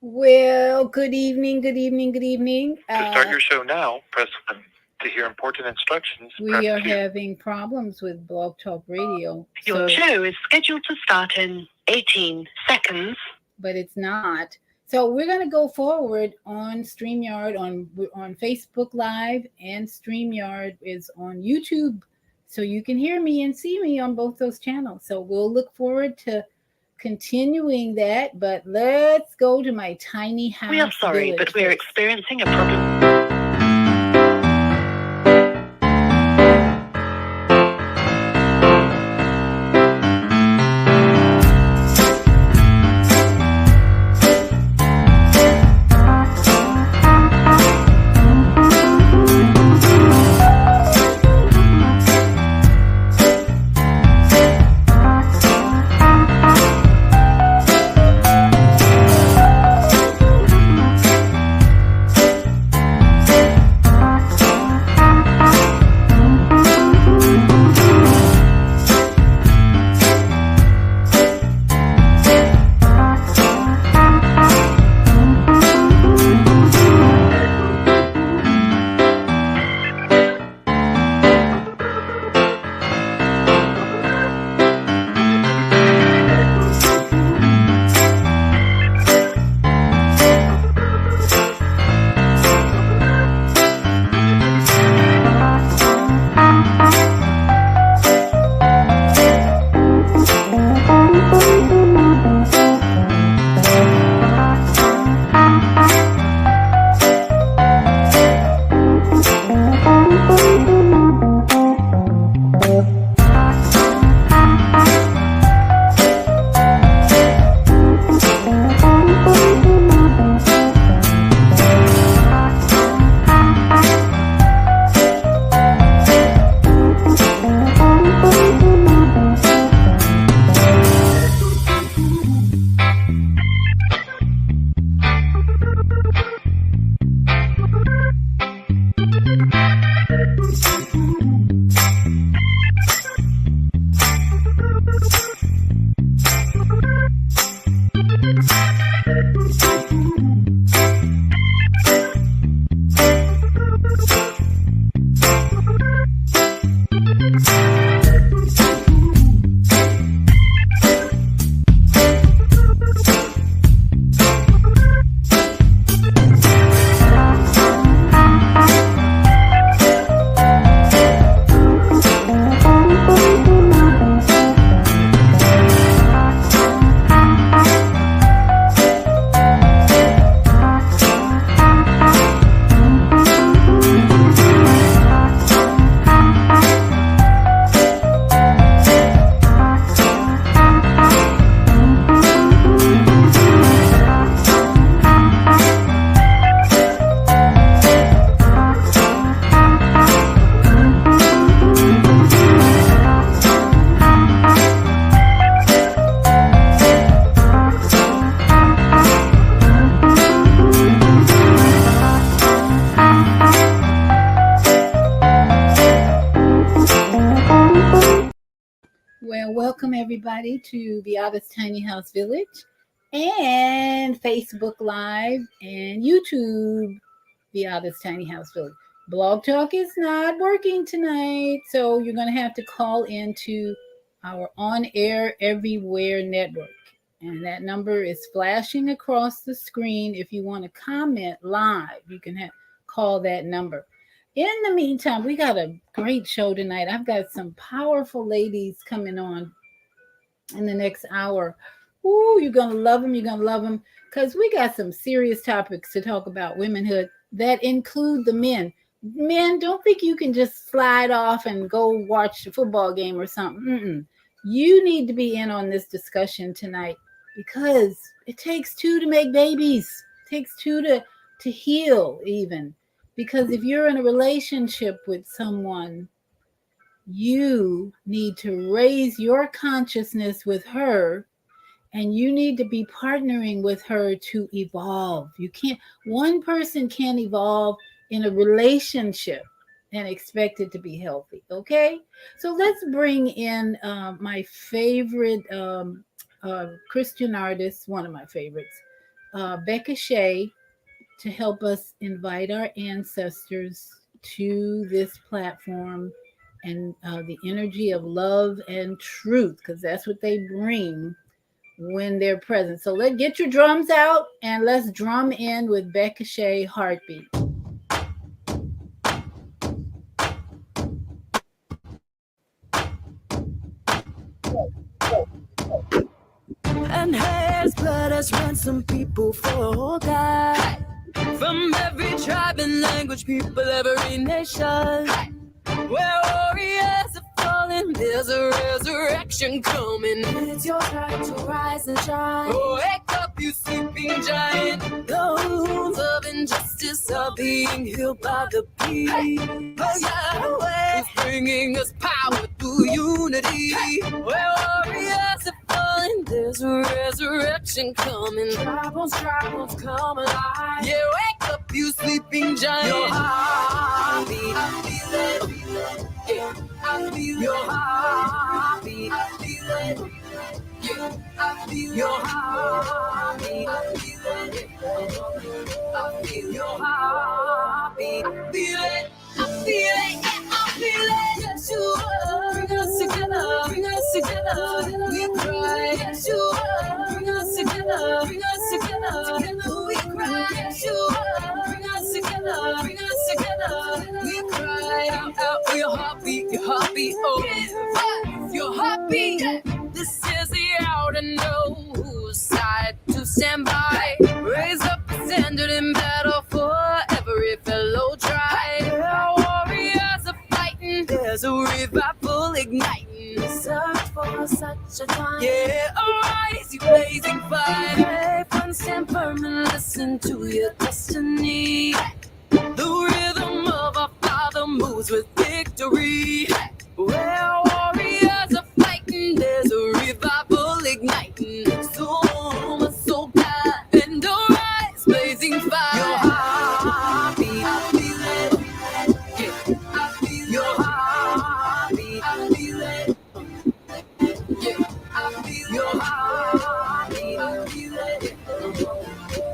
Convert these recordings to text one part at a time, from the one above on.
Well, good evening, good evening, good evening. To start your show now, press 1. To hear important instructions, press We are 2. having problems with Blog Talk Radio. Your show is scheduled to start in 18 seconds. But it's not. So we're going to go forward on StreamYard, on Facebook Live, and StreamYard is on YouTube. So you can hear me and see me on both those channels. So we'll look forward to continuing that. But let's go to my tiny house. We are sorry, but we are experiencing a problem. Well, welcome everybody to Beata's Tiny House Village and Facebook Live and YouTube, Beata's Tiny House Village. Blog Talk is not working tonight, so you're going to have to call into our On Air Everywhere network. And that number is flashing across the screen. If you want to comment live, you can call that number. In the meantime, we got a great show tonight. I've got some powerful ladies coming on in the next hour. Ooh, you're going to love them. You're going to love them because we got some serious topics to talk about womanhood that include the men. Men, don't think you can just slide off and go watch a football game or something. You need to be in on this discussion tonight because it takes two to make babies. It takes two to heal even. Because if you're in a relationship with someone, you need to raise your consciousness with her and you need to be partnering with her to evolve. One person can't evolve in a relationship and expect it to be healthy. Okay. So let's bring in my favorite Christian artist, one of my favorites, Becca Shea to help us invite our ancestors to this platform and the energy of love and truth, because that's what they bring when they're present. So let's get your drums out and let's drum in with Becca Shea Heartbeat. And has blood has ransomed people for God. From every tribe and language, people, every nation. Where warriors are falling, there's a resurrection coming. It's your time to rise and shine. Oh, wake up, you sleeping giant. The wounds of injustice are being healed by the peace. Oh, Yahweh is bringing us power through unity. Where warriors are falling, there's a resurrection coming. Tribes come alive. Yeah, wake up, you sleeping giant. Your heartbeat, I feel it. Yeah, I feel your heartbeat. I feel it. Yeah, I feel your heartbeat. I feel it. I feel your heartbeat. I feel it. I feel it. Yeah, I feel it. Yes, you are. Bring us together. Bring us together. We cry. Yes, you are. Bring us together. Bring us together. Together we cry. Yes, you are. Bring us together. Bring us together. We cry out for your heartbeat, oh, your heartbeat. This is the hour to know whose side to stand by. Raise up a standard in battle for every fellow tribe. Warriors are fighting, there's a revival igniting. Search for such a time. Yeah, arise, you blazing fire. Brave and stand firm and listen to your destiny. The rhythm of our Father moves with victory. Where warriors are fighting, there's a revival igniting. So God, and arise, blazing fire. Your heartbeat, I feel it. Yeah, I feel your heartbeat, I feel it. Yeah, I feel your heartbeat, I feel it.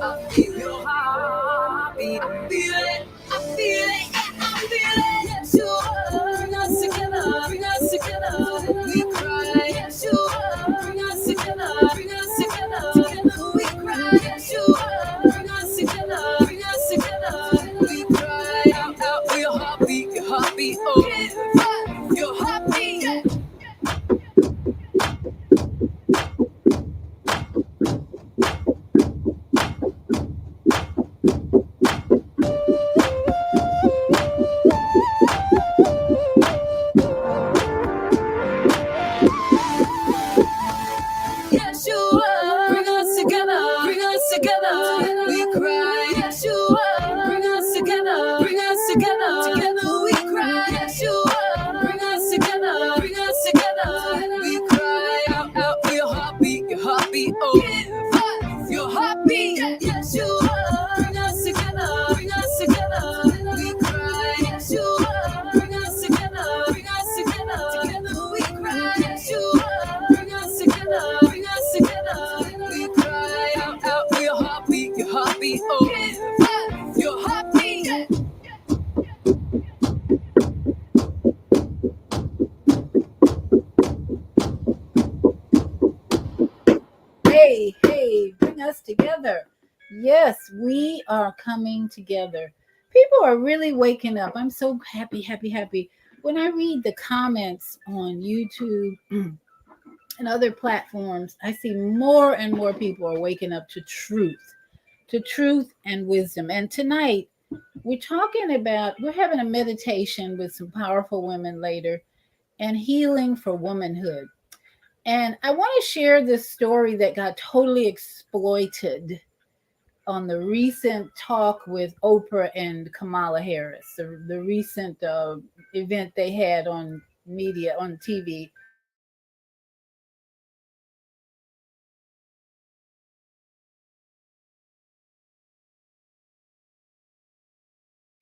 I feel your heartbeat, I feel it. I feel it, yeah, I feel it. Yes, you are. Bring us together, bring us together. We cry, yes, you are. Bring us together, bring us together. Together we cry, yes, you are. Bring us together, bring us together. We cry out for your heartbeat, oh, your heartbeat. Yes, you are. Bring us together. Bring us together. We cry. Yes, you are. Bring us together. Bring us together. Together we cry. Yes, you are. Bring us together. Bring us together. We cry out for your heartbeat. Oh, your heartbeat. Yes, you are. Bring us together. Bring us together. We cry. Yes, you are. Bring us together. Bring us together. Together we cry. Yes, you are. Bring us together. Bring us together. We cry out for your heartbeat. Oh, your heartbeat. Hey, hey, bring us together. Yes, we are coming together. People are really waking up. I'm so happy, happy, happy. When I read the comments on YouTube and other platforms, I see more and more people are waking up to truth and wisdom. And tonight, we're having a meditation with some powerful women later and healing for womanhood. And I want to share this story that got totally exploited on the recent talk with Oprah and Kamala Harris, the recent event they had on media, on TV.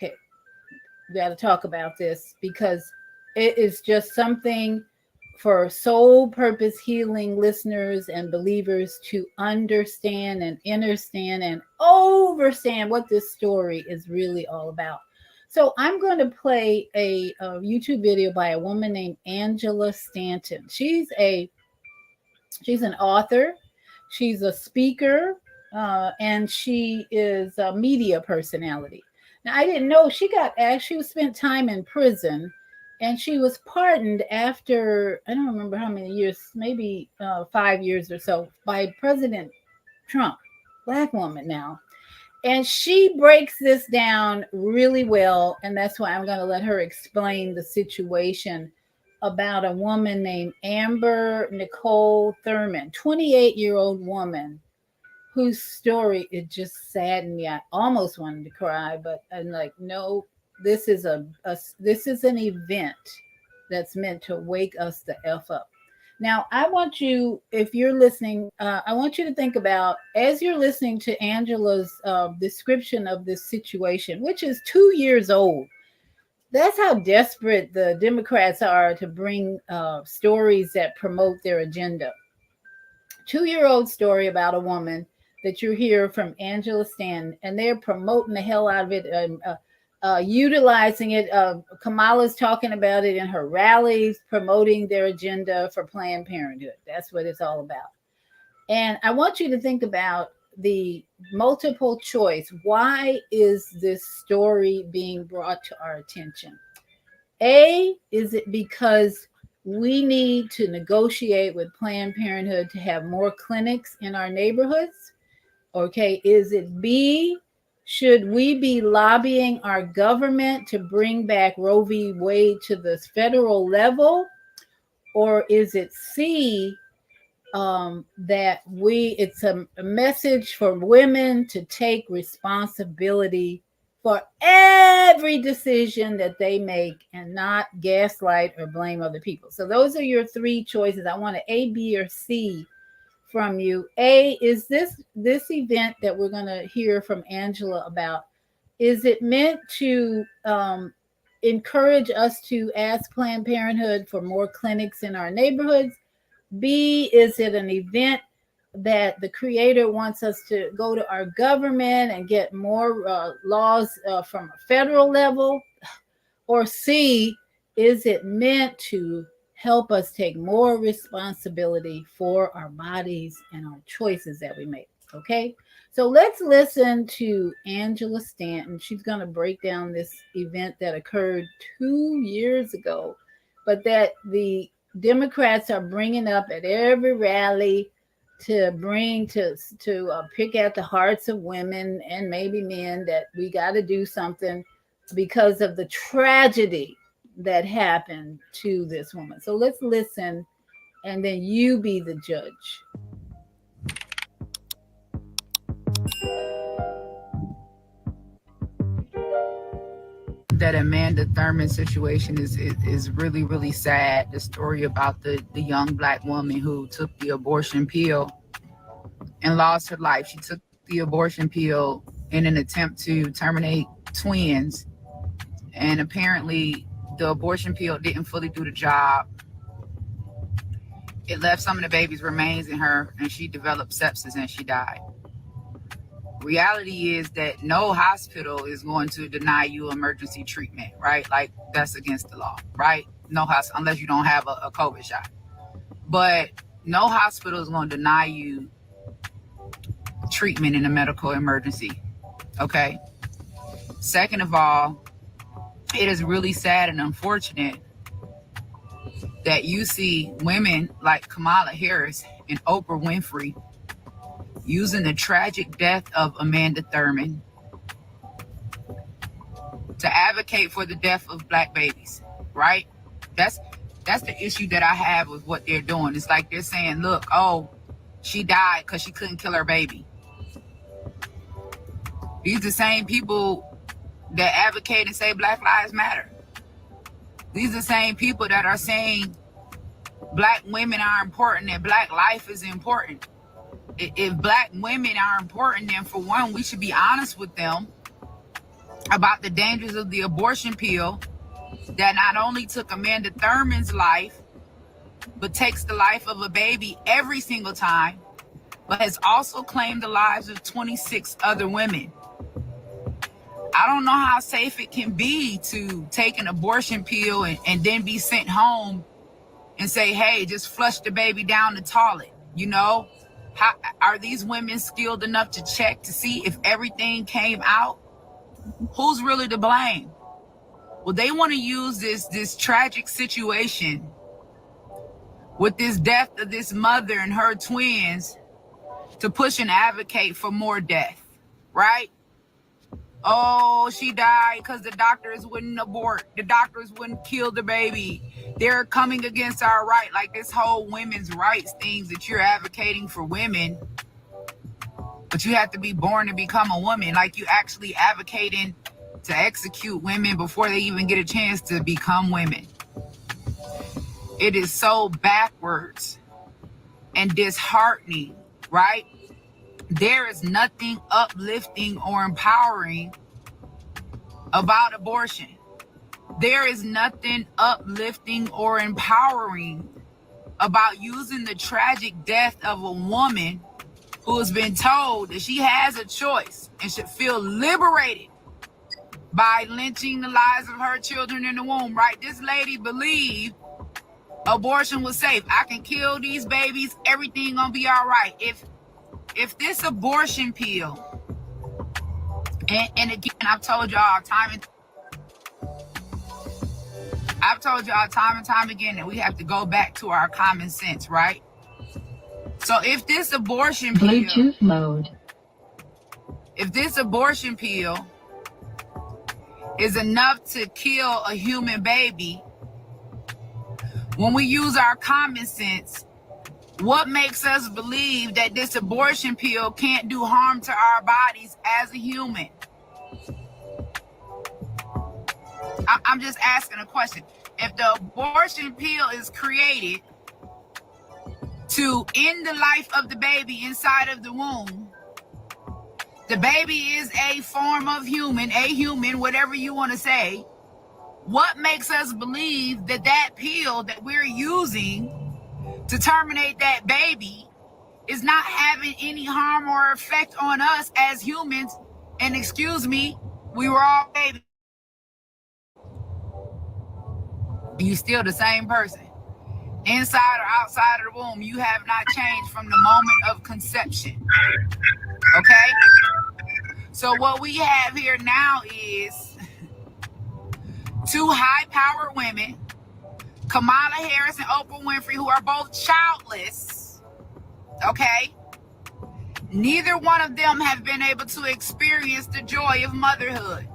Okay, we got to talk about this because it is just something for soul purpose healing listeners and believers to understand and understand and overstand what this story is really all about. So I'm going to play a YouTube video by a woman named Angela Stanton. She's an author, she's a speaker, and she is a media personality. Now, I didn't know she was spent time in prison, and she was pardoned after I don't remember how many years, maybe 5 years or so, by President Trump. Black woman now. And she breaks this down really well, and that's why I'm going to let her explain the situation about a woman named Amber Nicole Thurman, 28-year-old woman whose story, it just saddened me. I almost wanted to cry, but I'm like, no, this is this is an event that's meant to wake us the F up. Now, I want you, if you're listening, I want you to think about, as you're listening to Angela's description of this situation, which is 2 years old. That's how desperate the Democrats are to bring stories that promote their agenda. 2-year-old story about a woman that you hear from Angela Stanton, and they're promoting the hell out of it and utilizing it. Kamala's talking about it in her rallies, promoting their agenda for Planned Parenthood. That's what it's all about. And I want you to think about the multiple choice. Why is this story being brought to our attention? A, is it because we need to negotiate with Planned Parenthood to have more clinics in our neighborhoods? Okay, is it B, should we be lobbying our government to bring back Roe v. Wade to the federal level? Or is it C, that it's a message for women to take responsibility for every decision that they make and not gaslight or blame other people? So those are your three choices. I want an A, B, or C from you. A, is this event that we're going to hear from Angela about, is it meant to encourage us to ask Planned Parenthood for more clinics in our neighborhoods? B, is it an event that the creator wants us to go to our government and get more laws from a federal level? Or C, is it meant to help us take more responsibility for our bodies and our choices that we make? Okay, so let's listen to Angela Stanton. She's going to break down this event that occurred 2 years ago, but that the Democrats are bringing up at every rally to pick at the hearts of women and maybe men, that we got to do something because of the tragedy that happened to this woman. So let's listen, and then you be the judge. That Amanda Thurman situation is really, really sad. The story about the young Black woman who took the abortion pill and lost her life. She took the abortion pill in an attempt to terminate twins, and apparently the abortion pill didn't fully do the job. It left some of the baby's remains in her, and she developed sepsis and she died. Reality is that no hospital is going to deny you emergency treatment, right? Like, that's against the law, right? No hospital, unless you don't have a COVID shot. But no hospital is going to deny you treatment in a medical emergency, okay? Second of all, it is really sad and unfortunate that you see women like Kamala Harris and Oprah Winfrey using the tragic death of Amanda Thurman to advocate for the death of Black babies, right? That's the issue that I have with what they're doing. It's like they're saying, look, oh, she died because she couldn't kill her baby. These are the same people that advocate and say Black Lives Matter. These are the same people that are saying Black women are important, that Black life is important. If Black women are important, then for one, we should be honest with them about the dangers of the abortion pill that not only took Amanda Thurman's life, but takes the life of a baby every single time, but has also claimed the lives of 26 other women. I don't know how safe it can be to take an abortion pill and then be sent home and say, hey, just flush the baby down the toilet. You know, how are these women skilled enough to check to see if everything came out? Who's really to blame? Well, they want to use this tragic situation with this death of this mother and her twins to push and advocate for more death, right? Oh, she died because the doctors wouldn't abort. The doctors wouldn't kill the baby. They're coming against our right. Like this whole women's rights things that you're advocating for women, but you have to be born to become a woman. Like you actually advocating to execute women before they even get a chance to become women. It is so backwards and disheartening, right? There is nothing uplifting or empowering about abortion. There is nothing uplifting or empowering about using the tragic death of a woman who has been told that she has a choice and should feel liberated by lynching the lives of her children in the womb, right? This lady believed abortion was safe. I can kill these babies. Everything gonna be all right. If this abortion pill, and again, I've told y'all time and time again that we have to go back to our common sense, right? So if this abortion pill, Bluetooth mode. If this abortion pill is enough to kill a human baby, when we use our common sense, what makes us believe that this abortion pill can't do harm to our bodies as a human? I'm just asking a question. If the abortion pill is created to end the life of the baby inside of the womb, the baby is a form of human, whatever you want to say. What makes us believe that that pill that we're using to terminate that baby is not having any harm or effect on us as humans? And excuse me, we were all babies. You still the same person. Inside or outside of the womb, you have not changed from the moment of conception. Okay? So what we have here now is two high-powered women, Kamala Harris and Oprah Winfrey, who are both childless, okay? Neither one of them have been able to experience the joy of motherhood.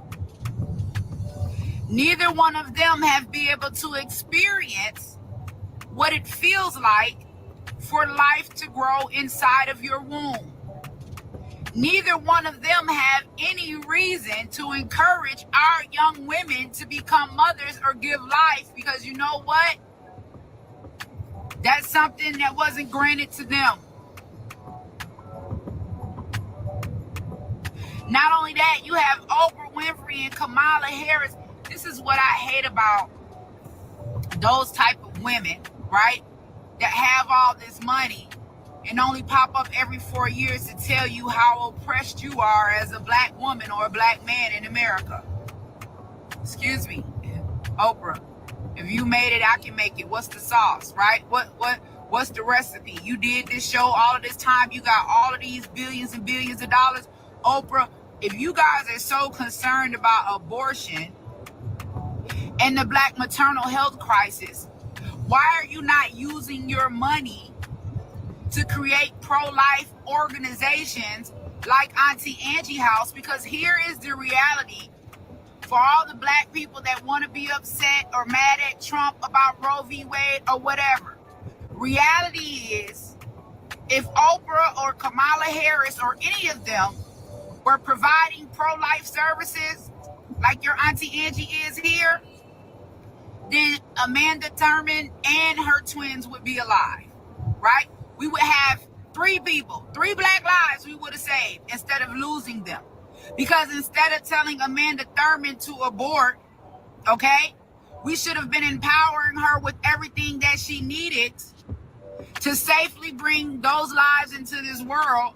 Neither one of them have been able to experience what it feels like for life to grow inside of your womb. Neither one of them have any reason to encourage our young women to become mothers or give life, because you know what? That's something that wasn't granted to them. Not only that, you have Oprah Winfrey and Kamala Harris. This is what I hate about those type of women, right? That have all this money and only pop up every 4 years to tell you how oppressed you are as a black woman or a black man in America. Excuse me, Oprah. If you made it, I can make it. What's the sauce, right? What's the recipe? You did this show all of this time. You got all of these billions and billions of dollars. Oprah, if you guys are so concerned about abortion and the black maternal health crisis, why are you not using your money to create pro-life organizations like Auntie Angie House? Because here is the reality for all the black people that want to be upset or mad at Trump about Roe v. Wade or whatever. Reality is, if Oprah or Kamala Harris or any of them were providing pro-life services like your Auntie Angie is here, then Amanda Thurman and her twins would be alive, right? We would have 3 people, 3 black lives we would have saved instead of losing them. Because instead of telling Amanda Thurman to abort, okay, We should have been empowering her with everything that she needed to safely bring those lives into this world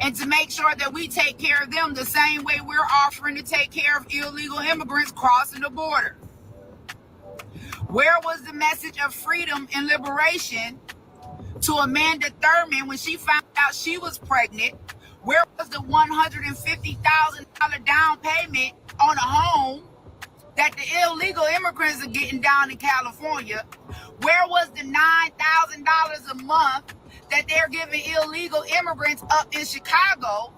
and to make sure that we take care of them the same way we're offering to take care of illegal immigrants crossing the border. Where was the message of freedom and liberation to Amanda Thurman when she found out she was pregnant? Where was the $150,000 down payment on a home that the illegal immigrants are getting down in California? Where was the $9,000 a month that they're giving illegal immigrants up in Chicago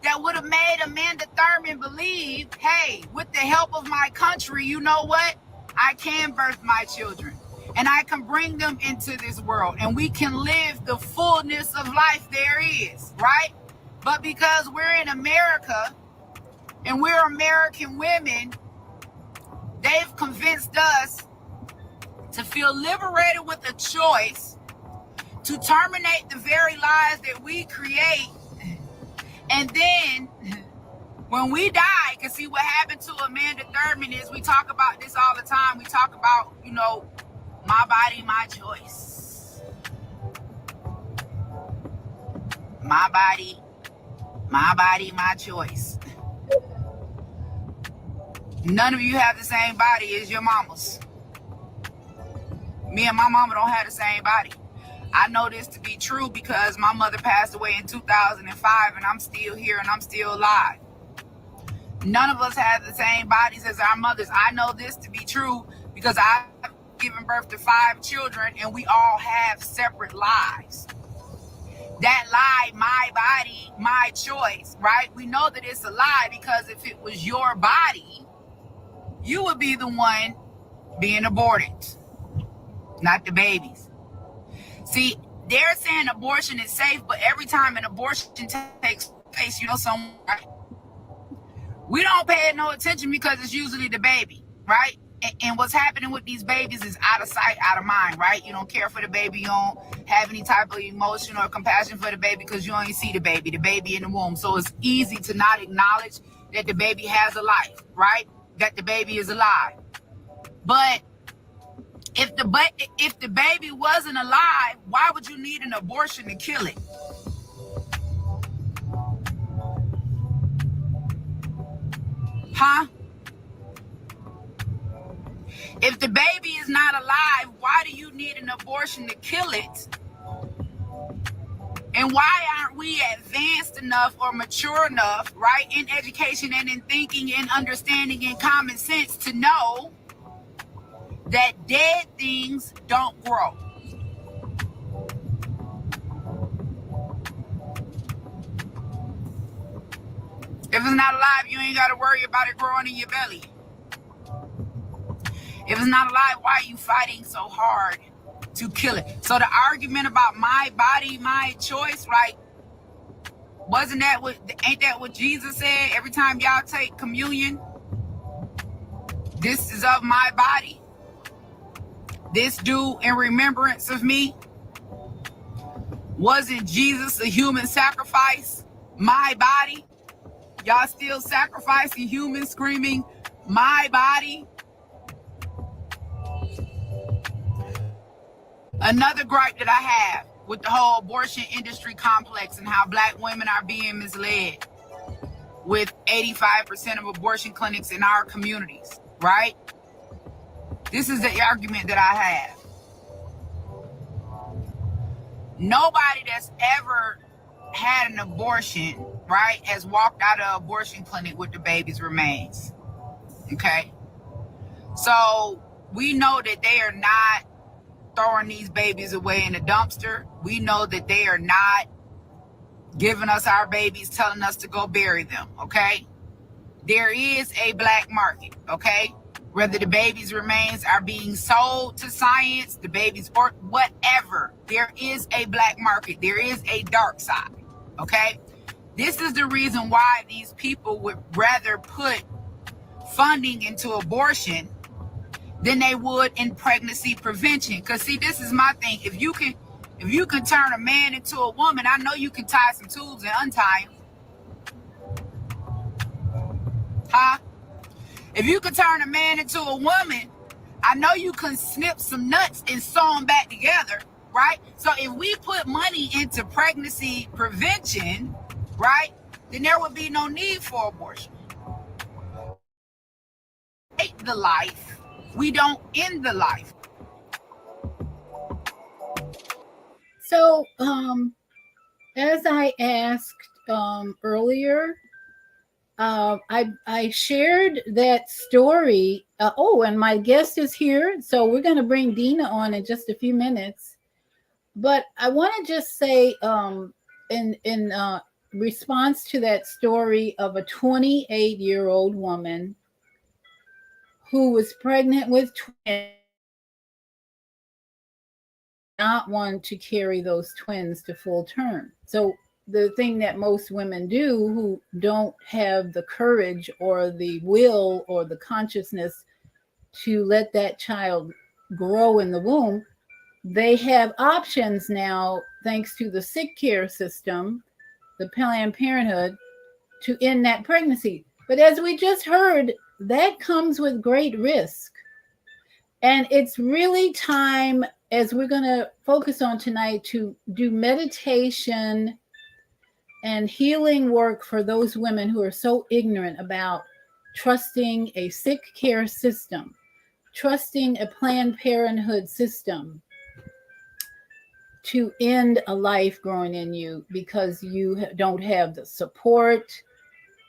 that would have made Amanda Thurman believe, hey, with the help of my country, you know what? I can birth my children and I can bring them into this world and we can live the fullness of life there is, right? But because we're in America and we're American women, they've convinced us to feel liberated with a choice to terminate the very lives that we create. And then when we die, because see what happened to Amanda Thurman is we talk about this all the time. We talk about, you know, my body, my choice. My body, my choice. None of you have the same body as your mamas. Me and my mama don't have the same body. I know this to be true because my mother passed away in 2005 and I'm still here and I'm still alive. None of us have the same bodies as our mothers. I know this to be true because I've given birth to 5 children and we all have separate lives. That lie, my body, my choice, right? We know that it's a lie because if it was your body, you would be the one being aborted, not the babies. See, they're saying abortion is safe, but every time an abortion takes place, you know, we don't pay no attention because it's usually the baby, right? And what's happening with these babies is out of sight, out of mind, right? You don't care for the baby. You don't have any type of emotion or compassion for the baby because you only see the baby in the womb. So it's easy to not acknowledge that the baby has a life, right? That the baby is alive. But if the baby wasn't alive, why would you need an abortion to kill it? Huh? If the baby is not alive, why do you need an abortion to kill it? And why aren't we advanced enough or mature enough, right, in education and in thinking and understanding and common sense to know that dead things don't grow? If it's not alive, you ain't got to worry about it growing in your belly. If it's not alive, why are you fighting so hard to kill it? So the argument about my body, my choice, right? Ain't that what Jesus said? Every time y'all take communion, this is of my body. This do in remembrance of me. Wasn't Jesus a human sacrifice? My body. Y'all still sacrificing humans, screaming, my body. Another gripe that I have with the whole abortion industry complex and how black women are being misled with 85% of abortion clinics in our communities, right? This is the argument that I have. Nobody that's ever had an abortion, right, has walked out of an abortion clinic with the baby's remains, okay? So we know that they are not throwing these babies away in a dumpster. We know that they are not giving us our babies, telling us to go bury them, okay? There is a black market, okay? Whether the baby's remains are being sold to science, the babies, or whatever, there is a black market. There is a dark side, okay? This is the reason why these people would rather put funding into abortion than they would in pregnancy prevention. Because see, this is my thing. If you can turn a man into a woman, I know you can tie some tubes and untie him. Huh? If you can turn a man into a woman, I know you can snip some nuts and sew them back together, right? So if we put money into pregnancy prevention, right, then there would be no need for abortion. The life, we don't end the life. So, as I asked earlier, I shared that story. And my guest is here, so we're going to bring Dina on in just a few minutes. But I want to just say, in response to that story of a 28-year-old woman who was pregnant with twins, not want to carry those twins to full term. So the thing that most women do who don't have the courage or the will or the consciousness to let that child grow in the womb, they have options now thanks to the sick care system, the Planned Parenthood, to end that pregnancy. But as we just heard, that comes with great risk. And it's really time, as we're going to focus on tonight, to do meditation and healing work for those women who are so ignorant about trusting a sick care system, trusting a Planned Parenthood system to end a life growing in you because you don't have the support,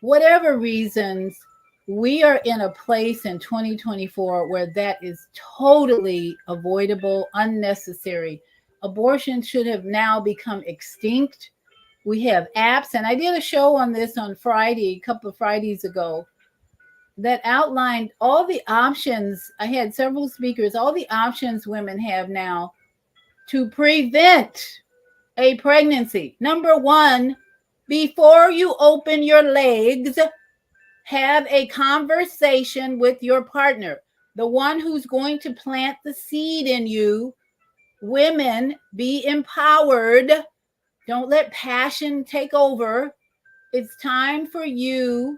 whatever reasons. We are in a place in 2024 where that is totally avoidable, unnecessary. Abortion should have now become extinct. We have apps, and I did a show on this on Friday, a couple of Fridays ago, that outlined all the options. I had several speakers, all the options women have now to prevent a pregnancy. Number one, before you open your legs, have a conversation with your partner, the one who's going to plant the seed in you. Women, be empowered. Don't let passion take over. It's time for you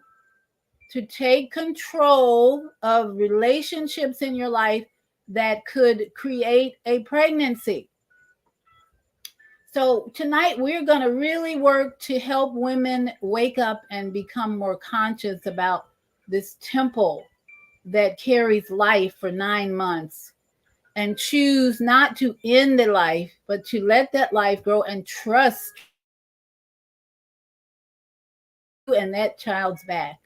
to take control of relationships in your life that could create a pregnancy. So tonight we're going to really work to help women wake up and become more conscious about this temple that carries life for 9 months, and choose not to end the life, but to let that life grow and trust you and that child's back.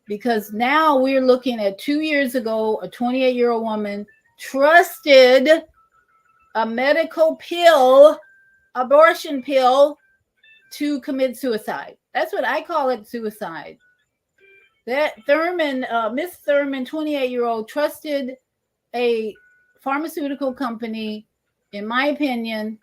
Because now we're looking at 2 years ago, a 28-year-old woman trusted a medical pill, abortion pill, to commit suicide. That's what I call it, suicide. That Miss Thurman, 28-year-old, trusted a pharmaceutical company, in my opinion,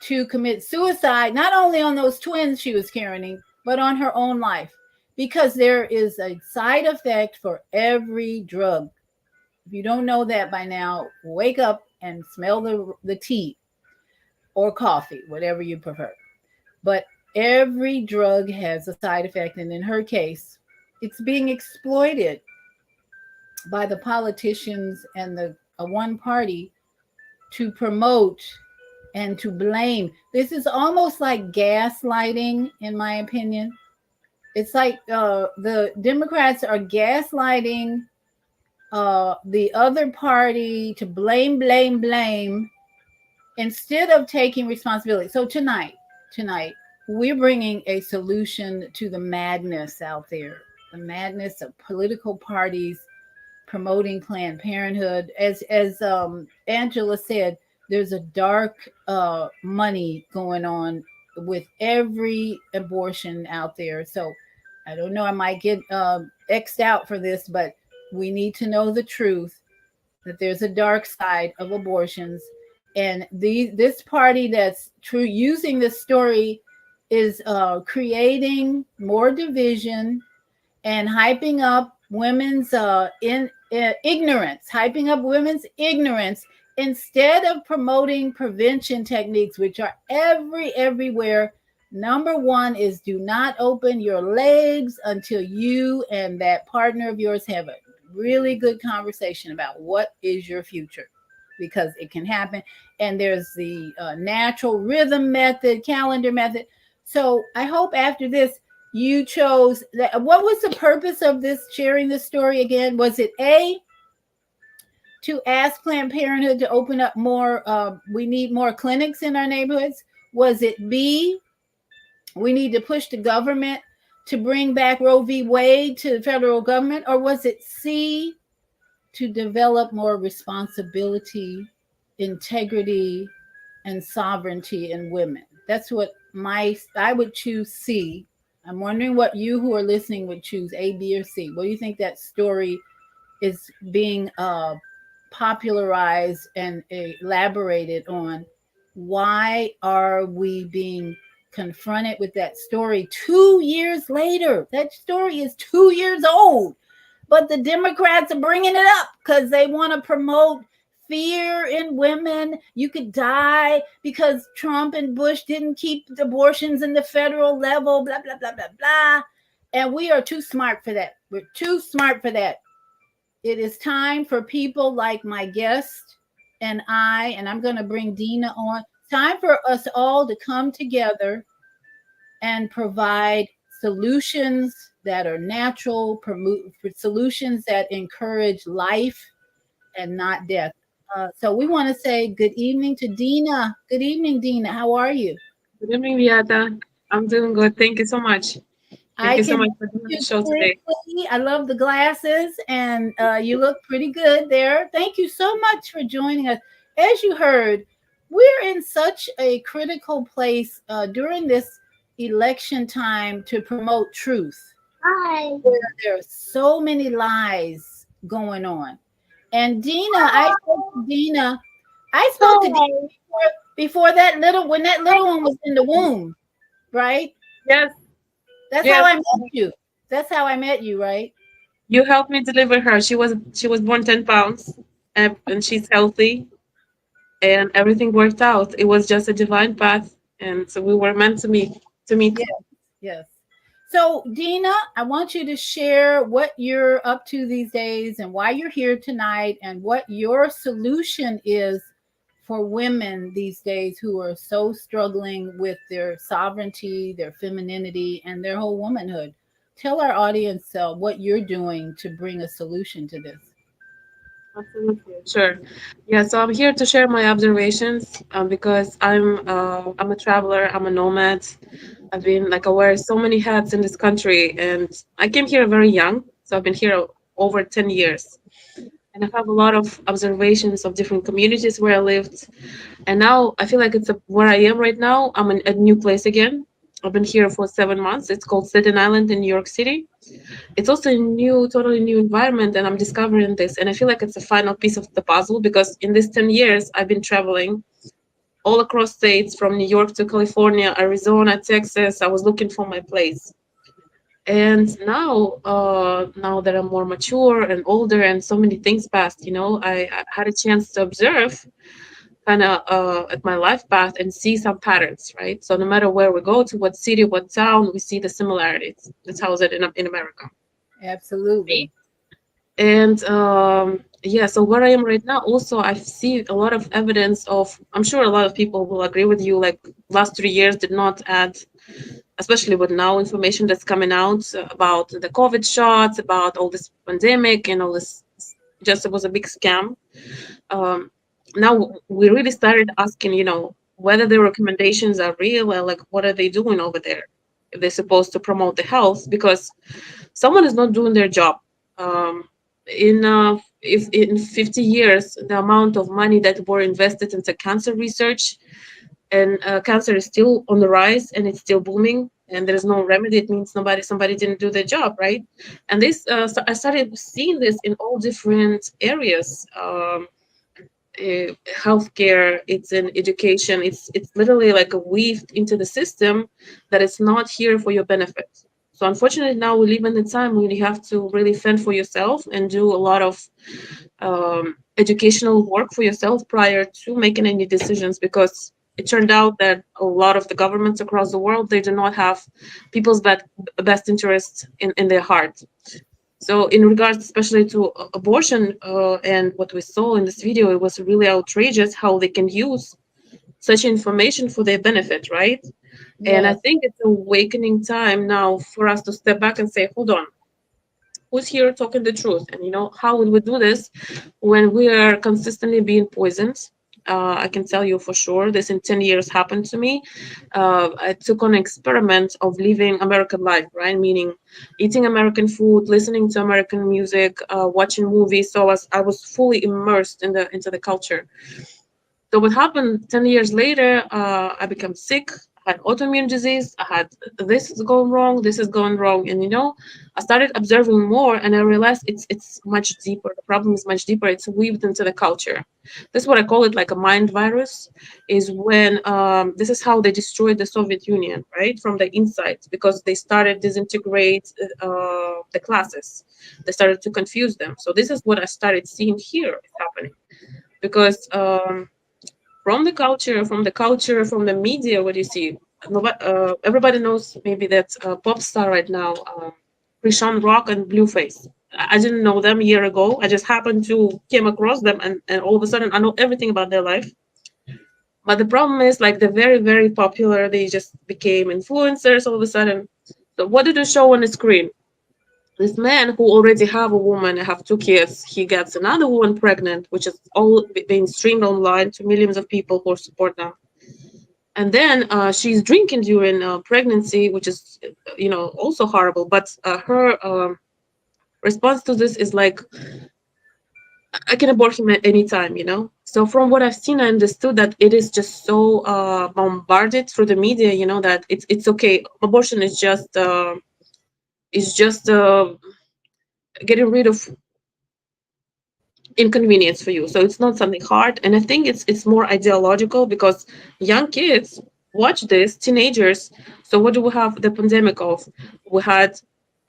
to commit suicide, not only on those twins she was carrying, but on her own life. Because there is a side effect for every drug. If you don't know that by now, wake up and smell the tea or coffee, whatever you prefer. But every drug has a side effect, and in her case, it's being exploited by the politicians and the one party to promote and to blame. This is almost like gaslighting, in my opinion. It's like the Democrats are gaslighting the other party to blame, instead of taking responsibility. So tonight, we're bringing a solution to the madness out there, the madness of political parties promoting Planned Parenthood. As Angela said, there's a dark money going on with every abortion out there. So I don't know, I might get X'd out for this, but we need to know the truth, that there's a dark side of abortions. And this party that's using this story is creating more division and hyping up women's ignorance instead of promoting prevention techniques, which are everywhere. Number one is, do not open your legs until you and that partner of yours have a really good conversation about what is your future, because it can happen. And there's the natural rhythm method, calendar method. So I hope after this you chose that. What was the purpose of this sharing this story again? Was it A, to ask Planned Parenthood to open up more, we need more clinics in our neighborhoods? Was it B, we need to push the government to bring back Roe v. Wade to the federal government? Or was it C, to develop more responsibility, integrity, and sovereignty in women? That's what I would choose C. I'm wondering what you who are listening would choose, A, B, or C. What do you think that story is being popularized and elaborated on? Why are we being confronted with that story 2 years later? That story is 2 years old, but the Democrats are bringing it up because they want to promote fear in women. You could die because Trump and Bush didn't keep abortions in the federal level, blah, blah, blah, blah, blah. And we are too smart for that. We're too smart for that. It is time for people like my guest and I'm going to bring Dina on. Time for us all to come together and provide solutions that are natural, solutions that encourage life and not death. So we want to say good evening to Dina. Good evening, Dina. How are you? Good evening, Beata. I'm doing good. Thank you so much. Thank I you so can much for see doing you the show today. clearly. I love the glasses, and you look pretty good there. Thank you so much for joining us. As you heard, we're in such a critical place during this election time to promote truth. Hi. There are so many lies going on. And Dina, I spoke to Dina. I spoke to Dina before that little, when that little one was in the womb, right? Yes, That's how yes. I met you. That's how I met you, right? You helped me deliver her. She was born 10 pounds, and she's healthy, and everything worked out. It was just a divine path, and so we were meant to meet. To meet. Yes, yes. So, Dina, I want you to share what you're up to these days and why you're here tonight and what your solution is for women these days who are so struggling with their sovereignty, their femininity, and their whole womanhood. Tell our audience what you're doing to bring a solution to this. Absolutely, sure. Yeah, so I'm here to share my observations because I'm a traveler. I'm a nomad. I've been like I wear so many hats in this country, and I came here very young, so I've been here over 10 years, and I have a lot of observations of different communities where I lived, and now I feel like where I am right now. I'm in a new place again. I've been here for 7 months. It's called Staten Island in New York City. It's also a new, totally new environment, and I'm discovering this, and I feel like it's a final piece of the puzzle because in these 10 years I've been traveling all across states from New York to California, Arizona, Texas. I was looking for my place. And now that I'm more mature and older and so many things passed, I had a chance to observe kind of at my life path and see some patterns, right? So no matter where we go to, what city, what town, we see the similarities. That's how it in America. Absolutely. And yeah, so where I am right now, also I see a lot of evidence of. I'm sure a lot of people will agree with you. Like last 3 years did not add, especially with now information that's coming out about the COVID shots, about all this pandemic and all this. Just it was a big scam. Um, Now we really started asking, whether the recommendations are real and like what are they doing over there if they're supposed to promote the health because someone is not doing their job. Um, if in 50 years the amount of money that were invested into cancer research and cancer is still on the rise and it's still booming and there's no remedy, it means somebody didn't do their job, right? And this I started seeing this in all different areas. Healthcare, it's in education, it's literally like a weaved into the system that it's not here for your benefit. So unfortunately now we live in a time when you have to really fend for yourself and do a lot of educational work for yourself prior to making any decisions because it turned out that a lot of the governments across the world, they do not have people's best interests in their heart. So in regards especially to abortion, and what we saw in this video, it was really outrageous how they can use such information for their benefit, right? And I Yes. think it's awakening time now for us to step back and say, hold on, who's here talking the truth? And how would we do this when we are consistently being poisoned? I can tell you for sure this in 10 years happened to me. I took on an experiment of living American life, right? Meaning eating American food, listening to American music, watching movies. So I was fully immersed into the culture. So what happened 10 years later, I became sick. I had autoimmune disease. I had this is going wrong, this is going wrong. And I started observing more and I realized it's much deeper. The problem is much deeper. It's weaved into the culture. This is what I call it, like a mind virus, is when this is how they destroyed the Soviet Union, right? From the inside, because they started disintegrate the classes. They started to confuse them. So this is what I started seeing here is happening. Because from the media, what you see, nobody, everybody knows maybe that pop star right now, Krishan Rock and Blueface. I didn't know them a year ago. I just happened to came across them, and all of a sudden I know everything about their life. But the problem is, like, they're very, very popular. They just became influencers all of a sudden. So what did they show on the screen? This man who already have a woman and have two kids, he gets another woman pregnant, which is all being streamed online to millions of people who support them. And then she's drinking during pregnancy, which is also horrible. But her response to this is like, I can abort him at any time. So from what I've seen, I understood that it is just so bombarded through the media, that it's okay. Abortion is just getting rid of inconvenience for you. So it's not something hard. And I think it's more ideological because young kids watch this, teenagers. So what do we have the pandemic of? We had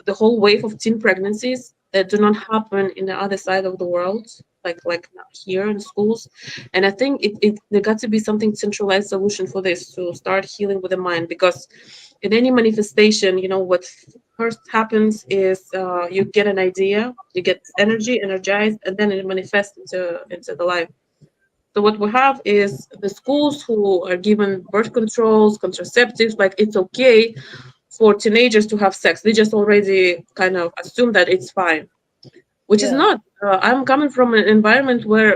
the whole wave of teen pregnancies that do not happen in the other side of the world, like not here in schools. And I think it there got to be something centralized solution for this to start healing with the mind, because in any manifestation, what first happens is you get an idea, you get energy, energized, and then it manifests into the life. So what we have is the schools who are given birth controls, contraceptives, like it's okay for teenagers to have sex. They just already kind of assume that it's fine, which is Yeah. not. I'm coming from an environment where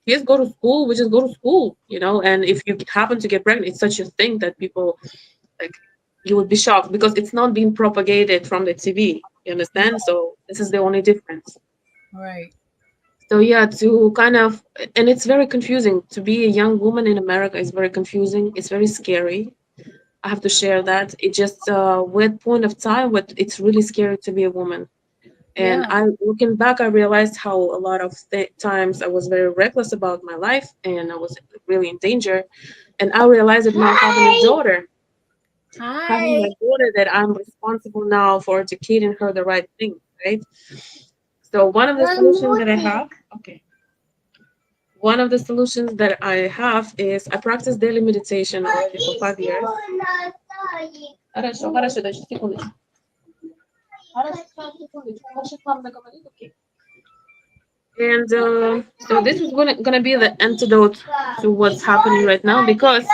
kids go to school, we just go to school. And if you happen to get pregnant, it's such a thing that people, like, you would be shocked because it's not being propagated from the TV. You understand? So this is the only difference. Right. So yeah, to kind of, and it's very confusing to be a young woman in America. Is very confusing. It's very scary. I have to share that. It just with point of time, what it's really scary to be a woman. And Yeah. I, looking back, I realized how a lot of times I was very reckless about my life, and I was really in danger. And I realized that now having Hi. my daughter, that I'm responsible now for educating her the right thing, right? So one of the solutions that I have, okay, one of the solutions that I have is I practice daily meditation already for 5 years. Хорошо, хорошо, дочь, секундочку. Хорошо, секундочку. Можешь плавно говорить, окей. And so this is gonna be the antidote to what's happening right now, because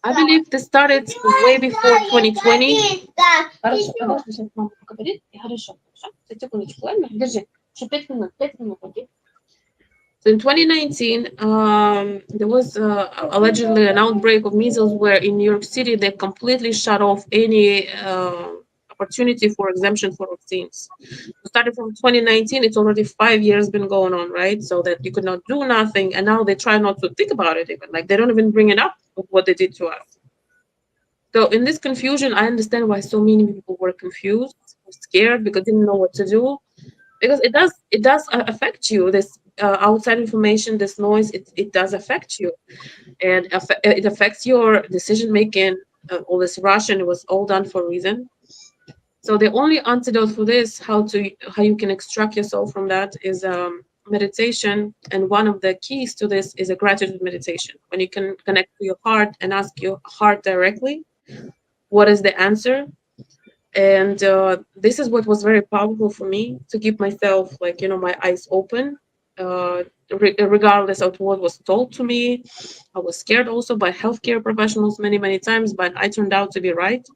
I believe this started way before 2020. Хорошо, подожди, сейчас мама поговорит. И хорошо, хорошо. Секундочку, ладно? Держи. Еще 5 минут, 5 минут, окей? So in 2019, there was allegedly an outbreak of measles where in New York City they completely shut off any opportunity for exemption for vaccines. Started from 2019, it's already 5 years been going on, right? So that you could not do nothing, and now they try not to think about it even. Like, they don't even bring it up of what they did to us. So in this confusion, I understand why so many people were confused, scared, because they didn't know what to do, because it does affect you. This outside information, this noise, it does affect you, and it affects your decision making. All this rush, and it was all done for a reason. So the only antidote for this, how you can extract yourself from that, is meditation. And one of the keys to this is a gratitude meditation, when you can connect to your heart and ask your heart directly what is the answer. And this is what was very powerful for me, to keep myself, like, my eyes open, uh, regardless of what was told to me. I was scared also by healthcare professionals many, many times, but I turned out to be right.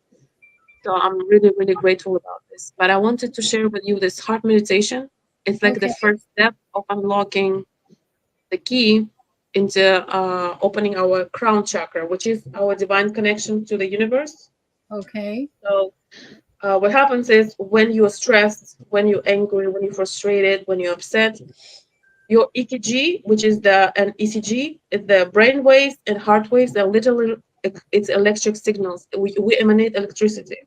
So I'm really, really grateful about this. But I wanted to share with you this heart meditation. It's like the Okay. first step of unlocking the key into opening our crown chakra, which is our divine connection to the universe. Okay. So what happens is, when you're stressed, when you're angry, when you're frustrated, when you're upset, your EKG, which is the an ECG, is the brain waves and heart waves. They're literally, it's electric signals. We emanate electricity.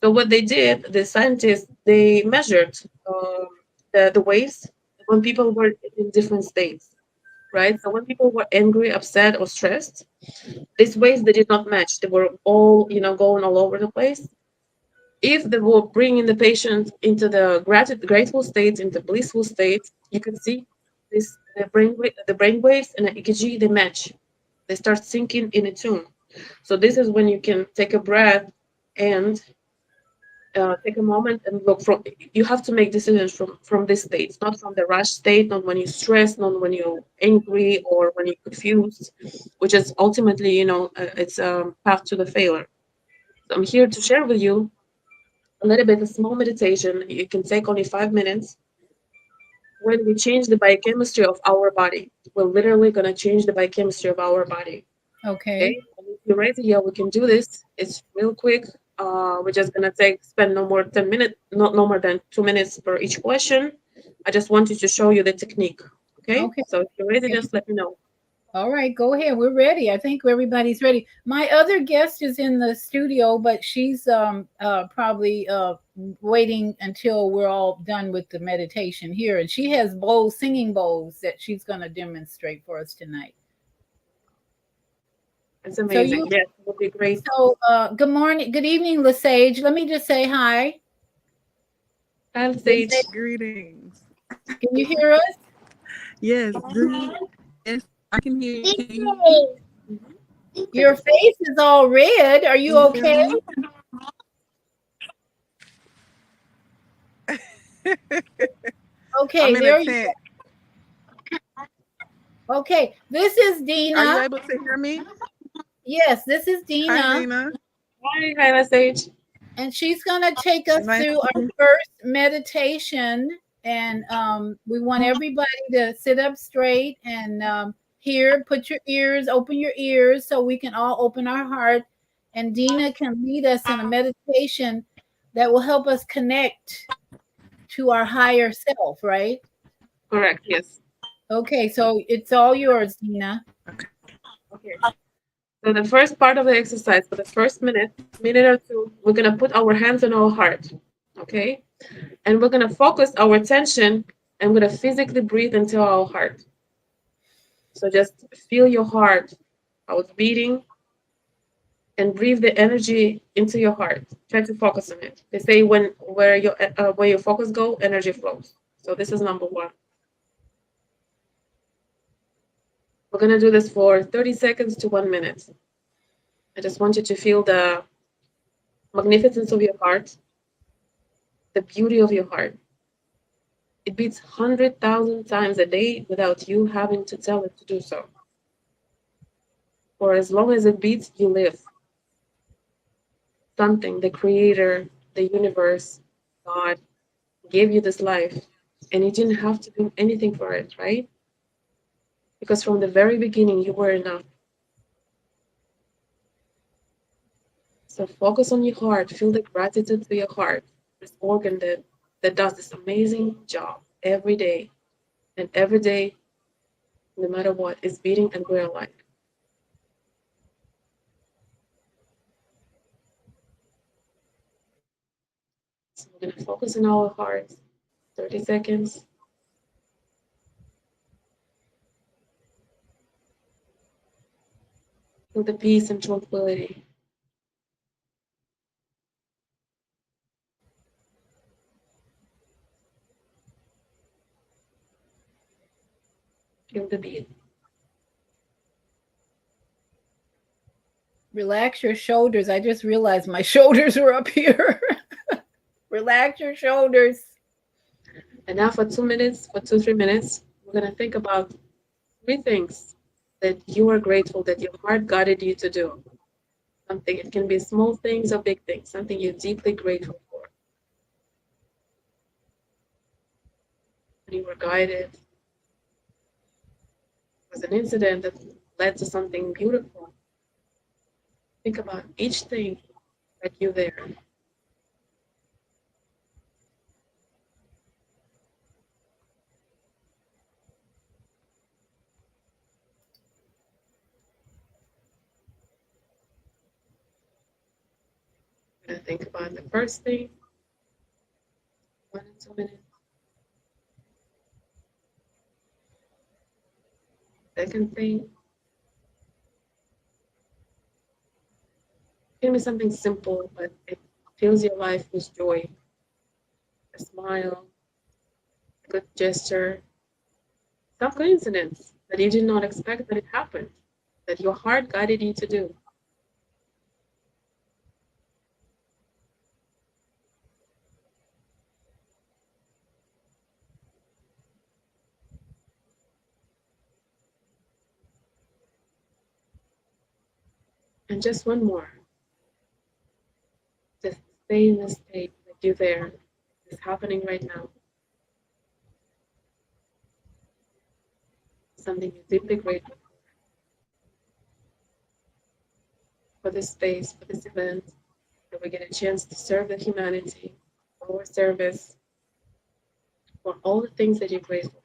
So what they did, the scientists, they measured the waves when people were in different states, right? So when people were angry, upset, or stressed, these waves, they did not match. They were all, going all over the place. If they were bringing the patient into the grateful state, into blissful state, you can see this the brain waves and the EKG, they match. They start syncing in a tune. So this is when you can take a breath and take a moment and look from. You have to make decisions from this state, not from the rush state, not when you're stressed, not when you're angry or when you're confused, which is ultimately, it's a path to the failure. So I'm here to share with you a little bit, a small meditation. You can take only 5 minutes. When we change the biochemistry of our body, we're literally going to change the biochemistry of our body. Okay. Okay, and if you're ready, yeah, we can do this. It's real quick. We're just gonna spend no more 10 minutes, not no more than 2 minutes per each question. I just wanted to show you the technique. Okay, Okay. so if you're ready, Okay. just let me know. All right, go ahead. We're ready. I think everybody's ready. My other guest is in the studio, but she's probably waiting until we're all done with the meditation here, and she has bowls, singing bowls that she's going to demonstrate for us tonight. It's So amazing. you, Yes, it would be great. good morning, good evening, Lesage. Let me just say hi. I'll Lesage, stage. Greetings. can you hear us? Yes, yes, I can hear you. Can you hear Your face is all red. Are you okay? me? Okay, I'm in a there you tent. okay. This is Are you Dina. able to hear me? Yes, this is Hi, Dina. Dina. Hi, stage. And she's going to take us Nice. through our first meditation. And we want everybody to sit up straight and hear, put your ears, open your ears so we can all open our heart. And Dina can lead us in a meditation that will help us connect to our higher self, right? Correct. Yes. Okay, so it's all yours, Dina. Okay. So the first part of the exercise, for the first minute or two, we're gonna put our hands on our heart. Okay, and we're gonna focus our attention, and we're gonna physically breathe into our heart. So just feel your heart, how it's beating, and breathe the energy into your heart. Try to focus on it. They say where your focus go, energy flows. So this is number one. We're gonna do this for 30 seconds to 1 minute. I just want you to feel the magnificence of your heart, the beauty of your heart. It beats 100,000 times a day without you having to tell it to do so. For as long as it beats, you live. Something, the creator, the universe, God, gave you this life, and you didn't have to do anything for it, right? Because from the very beginning, you were enough. So focus on your heart, feel the gratitude to your heart, this organ that does this amazing job every day. And every day, no matter what, is beating and we're alive. So we're gonna focus on our heart. 30 seconds. Feel the peace and tranquility. Feel the beat. Relax your shoulders. I just realized my shoulders were up here. Relax your shoulders. And now for 2 minutes, for 3 minutes, we're gonna think about 3 things that you are grateful that your heart guided you to do. Something, it can be small things or big things, something you're deeply grateful for. When you were guided, was an incident that led to something beautiful. Think about each thing that you there. You're gonna think about the first thing, 1 and 2 minutes. Second thing, it can be something simple, but it fills your life with joy. A smile, a good gesture, some coincidence that you did not expect that it happened, that your heart guided you to do. And just one more, just stay in the state that you're there. It's happening right now. Something you're deeply grateful for this space, for this event, that we get a chance to serve the humanity, for our service, for all the things that you're grateful for.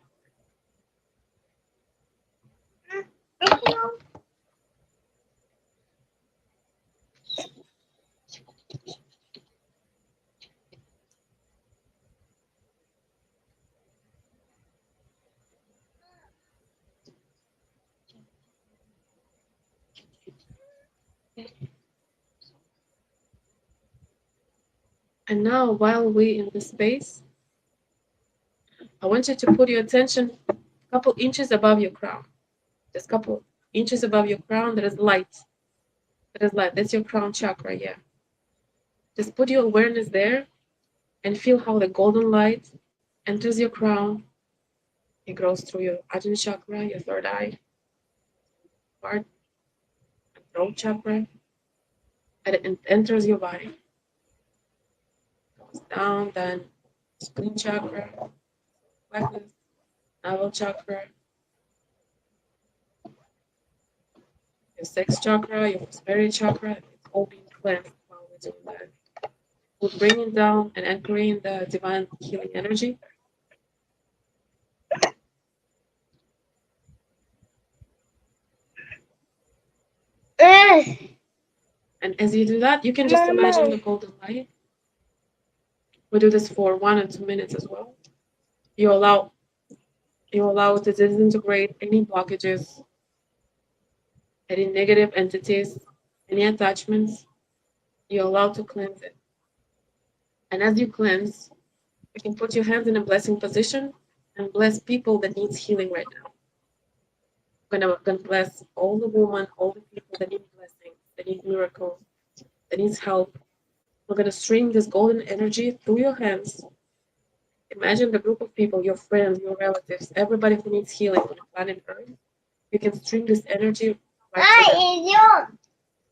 And now, while we in this space, I want you to put your attention a couple inches above your crown. Just a couple inches above your crown, there is light. That is light. That's your crown chakra, yeah. Just put your awareness there and feel how the golden light enters your crown. It goes through your Ajna chakra, your third eye, heart, and throat chakra, and it enters your body. Goes down, then spleen chakra, plexus, navel chakra, your sixth chakra, your prosperity chakra. It's all being cleansed while we're doing that. We're bringing down and anchoring the divine healing energy. And as you do that, you can just imagine the golden light. We do this for 1 or 2 minutes as well. You allow it to disintegrate any blockages, any negative entities, any attachments. You allow to cleanse it. And as you cleanse, you can put your hands in a blessing position and bless people that needs healing right now. Gonna bless all the women, all the people that need blessings, that need miracles, that needs help. We're gonna stream this golden energy through your hands. Imagine the group of people, your friends, your relatives, everybody who needs healing on the planet Earth. You can stream this energy right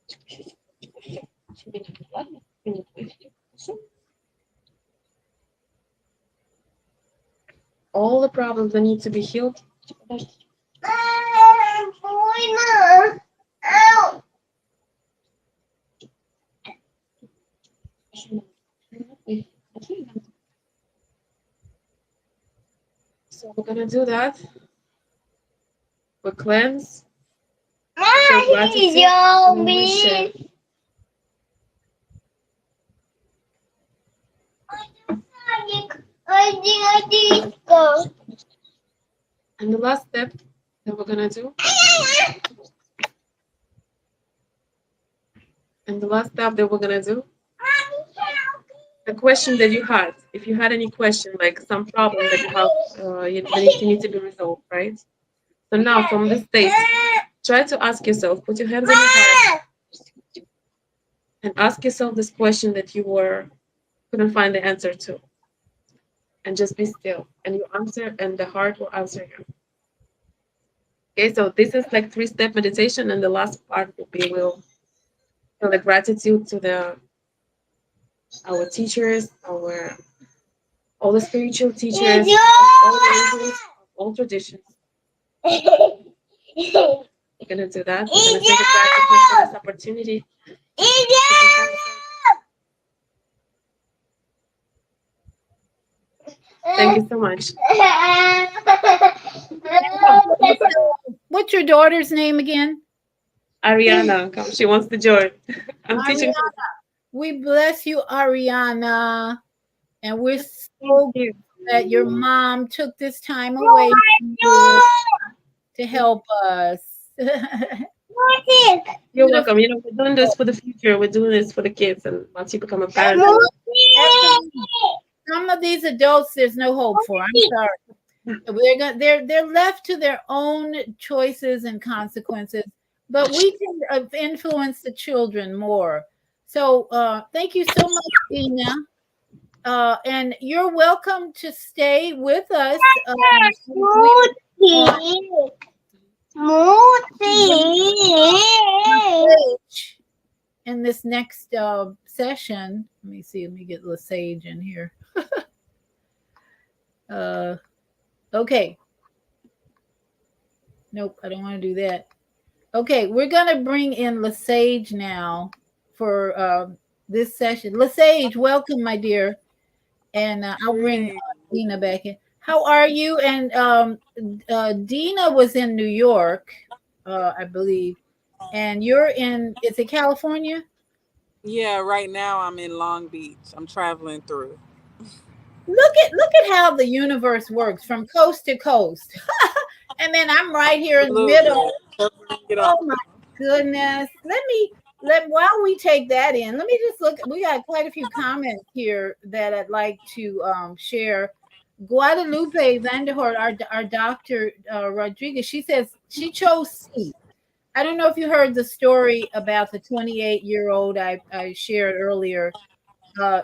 to them. All the problems that need to be healed. So we're gonna do that. We cleanse. Show gratitude. And we share. And the last step that we're gonna do. And the last step that we're gonna do. The question that you had, if you had any question, like some problem that you have, that need to be resolved, right? So now from this state, try to ask yourself, put your hands on your heart, and ask yourself this question that you were couldn't find the answer to. And just be still. And you answer, and the heart will answer you. Okay, so this is like 3-step meditation, and the last part will be we'll feel the gratitude to the our teachers, our all the spiritual teachers, all religions, all traditions. We're gonna do that. We're gonna take the gratitude for this opportunity. Thank you so much. What's your daughter's name again? Ariana, come. She wants to join. I'm teaching her. Ariana. We bless you, Ariana. And we're Thank so you. glad your mom took this time away from you to help us. You're Beautiful. welcome. You know, we're doing this for the future. We're doing this for the kids, and once you become a parent, Absolutely. Absolutely. Some of these adults, there's no hope for. I'm sorry. They're left to their own choices and consequences, but we can influence the children more. So thank you so much, Dina. And you're welcome to stay with us. In this next session. Let me see. Let me get Lesage in here. Okay. Nope, I don't want to do that. Okay, we're gonna bring in Lesage now for this session. Lesage, welcome, my dear, and I'll bring Dina back in. How are you? And Dina was in New York, I believe, and you're in. Is it California? Yeah, right now I'm in Long Beach. I'm traveling through. Look at how the universe works from coast to coast. And then I'm right here in the middle. Absolutely. So bring it Oh on. my goodness. Let while we take that in, let me just look. We got quite a few comments here that I'd like to share. Guadalupe Vanderhort, our doctor Rodriguez, she says she chose C. I don't know if you heard the story about the 28-year-old I shared earlier.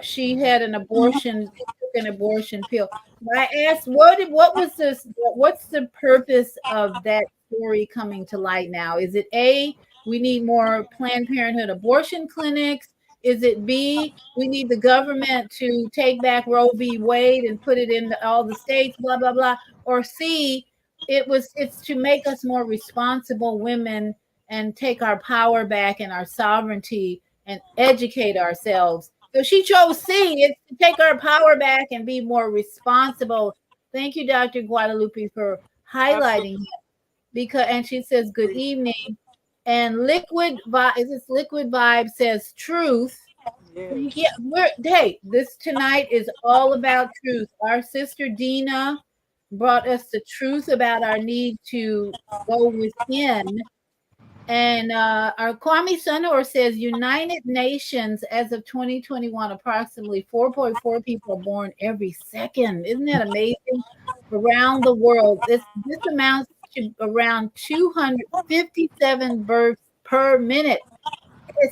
She had an abortion, took an abortion pill. I asked, what was this? What's the purpose of that story coming to light now? Is it A, we need more Planned Parenthood abortion clinics? Is it B, we need the government to take back Roe v. Wade and put it in all the states, blah, blah, blah? Or C, it's to make us more responsible women and take our power back and our sovereignty and educate ourselves. So she chose C. It's to take our power back and be more responsible. Thank you, Dr. Guadalupe, for highlighting Absolutely. it. Because and she says good evening. And Liquid Vibe is this Liquid Vibe says truth. Yeah, Yes. this tonight is all about truth. Our sister Dina brought us the truth about our need to go within, and our Kwame Sunor says United Nations as of 2021, approximately 4.4 people are born every second. Isn't that amazing? Around the world, this amounts to around 257 births per minute.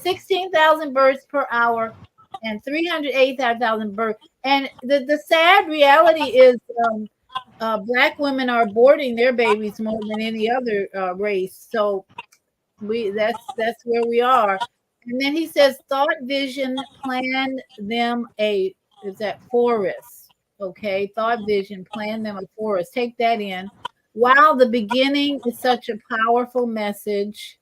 16,000 births per hour and 385,000 births. And the sad reality is Black women are aborting their babies more than any other race. So that's where we are. And then he says thought vision plan them a is that forest. Okay, thought vision plan them a forest. Take that in. Wow, the beginning is such a powerful message.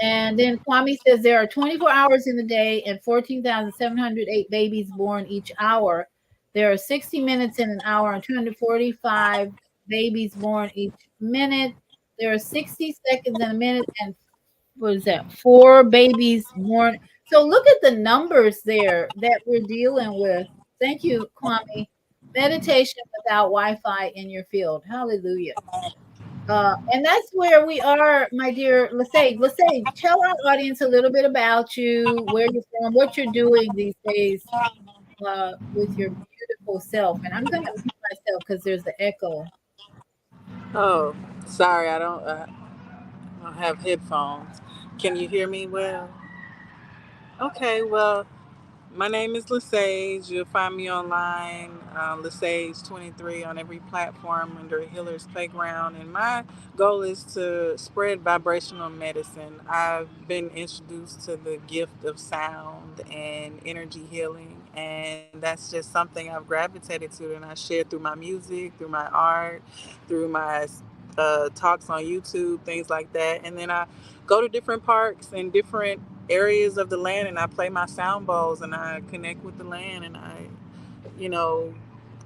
And then Kwame says there are 24 hours in the day and 14,708 babies born each hour. There are 60 minutes in an hour and 245 babies born each minute. There are 60 seconds in a minute and what is that? 4 babies born. So look at the numbers there that we're dealing with. Thank you, Kwame. Meditation without Wi-Fi in your field. Hallelujah. And that's where we are, my dear Lesage. Lesage, tell our audience a little bit about you, where you're from, what you're doing these days with your beautiful self. And I'm going to mute myself because there's the echo. Oh, sorry, I don't have headphones. Can you hear me well? Okay, well, My name is Lesage. You'll find me online, Lesage23 on every platform under Healer's Playground. And my goal is to spread vibrational medicine. I've been introduced to the gift of sound and energy healing, and that's just something I've gravitated to, and I share through my music, through my art, through my talks on YouTube, things like that. And then I go to different parks and different areas of the land, and I play my sound bowls, and I connect with the land, and I, you know,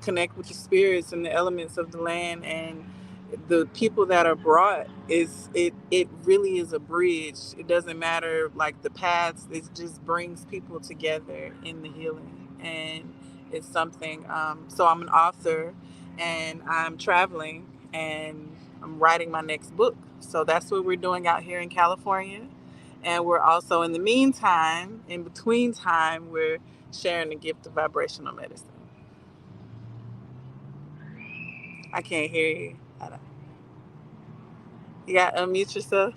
connect with the spirits and the elements of the land. And the people that are brought, it really is a bridge. It doesn't matter like the paths, it just brings people together in the healing. And it's something, so I'm an author, and I'm traveling, and I'm writing my next book. So that's what we're doing out here in California. And we're also, in the meantime, in between time, we're sharing the gift of vibrational medicine. I can't hear you. You got to unmute yourself.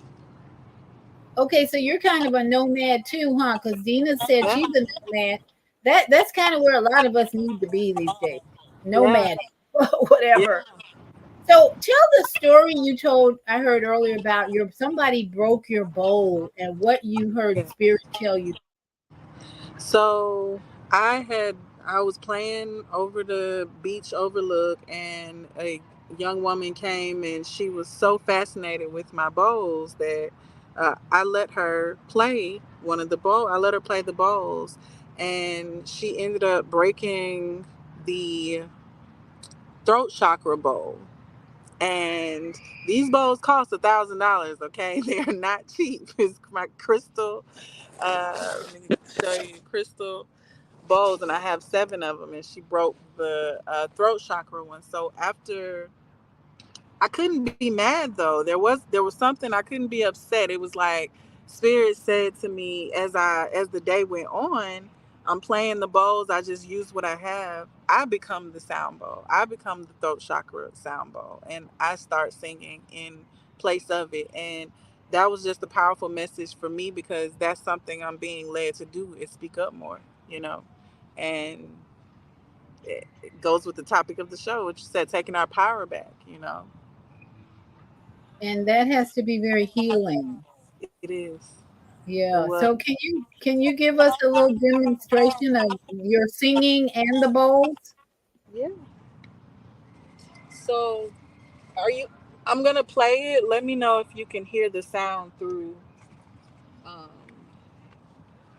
Okay, so you're kind of a nomad too, huh? Because Dina said Yeah. she's a nomad. That's kind of where a lot of us need to be these days. Yeah. Nomad, Yeah. whatever. So tell the story you told I heard earlier about your somebody broke your bowl and what you heard Yeah. spirit tell you. So I was playing over the beach overlook, and a young woman came, and she was so fascinated with my bowls that I let her play one of the bowl. I let her play the bowls, and she ended up breaking the throat chakra bowl. And these bowls cost $1,000. Okay, they are not cheap. It's my crystal. Let me show you crystal bowls, and I have 7 of them. And she broke the throat chakra one. So after, I couldn't be mad though. There was something, I couldn't be upset. It was like spirit said to me, as the day went on, I'm playing the bowls. I just use what I have. I become the sound bowl. I become the throat chakra sound bowl, and I start singing in place of it. And that was just a powerful message for me, because that's something I'm being led to do, is speak up more, you know. And it goes with the topic of the show, which said taking our power back, you know. And that has to be very healing. It is. It Yeah. was. So can you give us a little demonstration of your singing and the bowls? Yeah. So, are you? I'm gonna play it. Let me know if you can hear the sound through, um,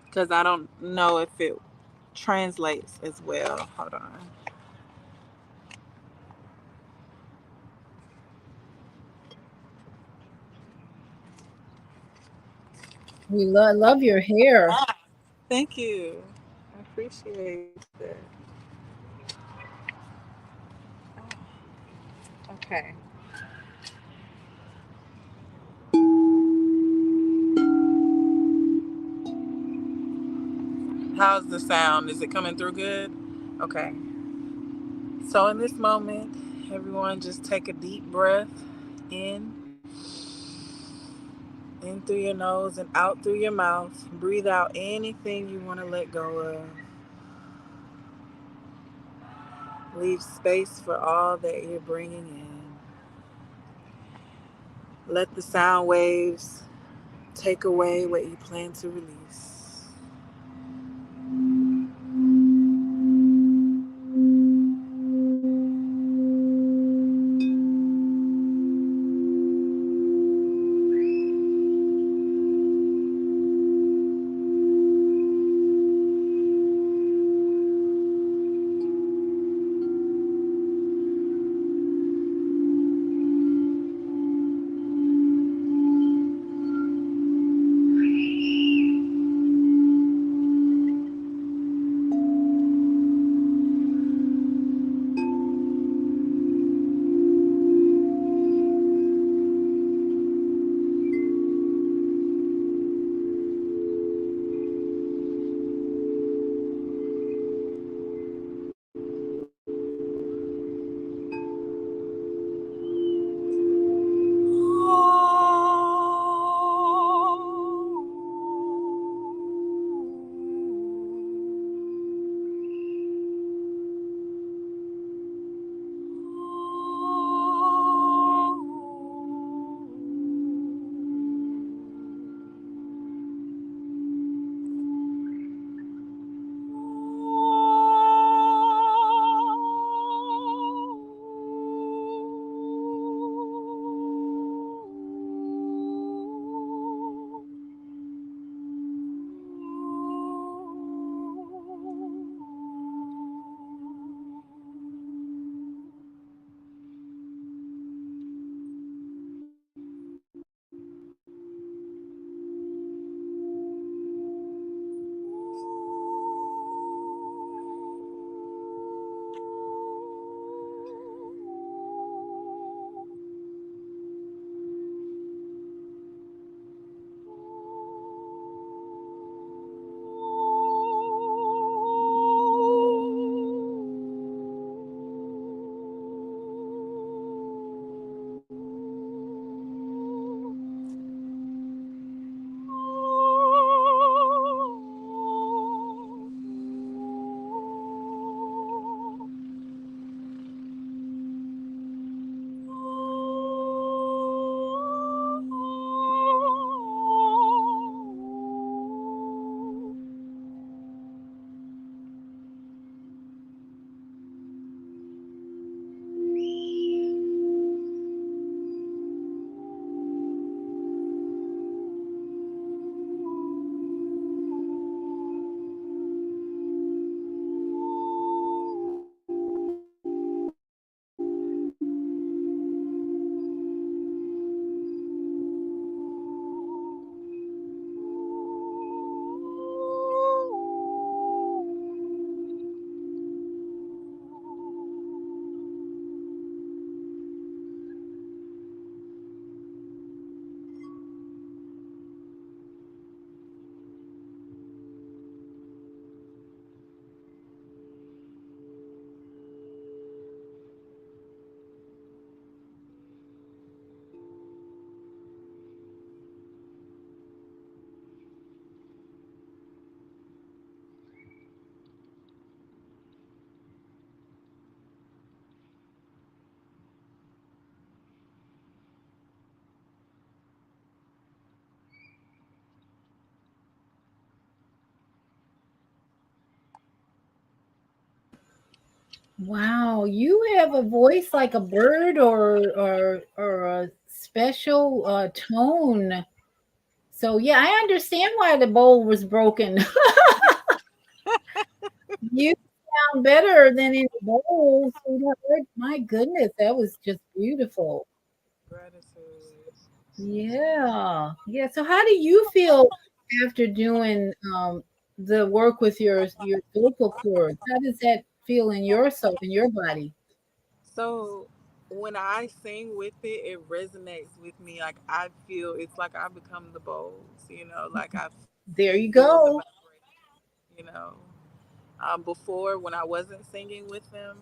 because I don't know if it translates as well. Hold on. We love your hair. Thank you. I appreciate that. Okay. How's the sound? Is it coming through good? Okay. So in this moment, everyone just take a deep breath in. In through your nose and out through your mouth. Breathe out anything you want to let go of. Leave space for all that you're bringing in. Let the sound waves take away what you plan to release. Wow, you have a voice like a bird or a special tone. So yeah, I understand why the bowl was broken. You sound better than any bowl, sweetheart. My goodness, that was just beautiful. Gratitude. Yeah. Yeah. So how do you feel after doing the work with your vocal cords? How does that feel in your soul, in your body? So when I sing with it, it resonates with me. Like I feel it's like I become the bowls, like I There you feel the go. vibration, Before, when I wasn't singing with them,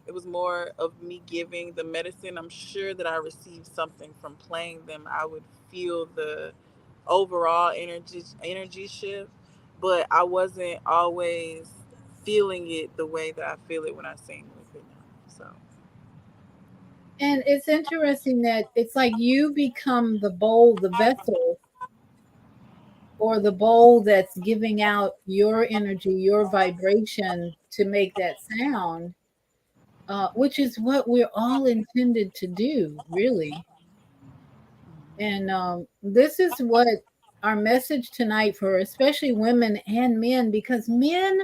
it was more of me giving the medicine. I'm sure that I received something from playing them. I would feel the overall energy shift, but I wasn't always feeling it the way that I feel it when I sing with it now. So, And it's interesting that it's like you become the bowl, the vessel, or the bowl that's giving out your energy, your vibration to make that sound, which is what we're all intended to do, really. And this is what our message tonight for especially women and men, because men,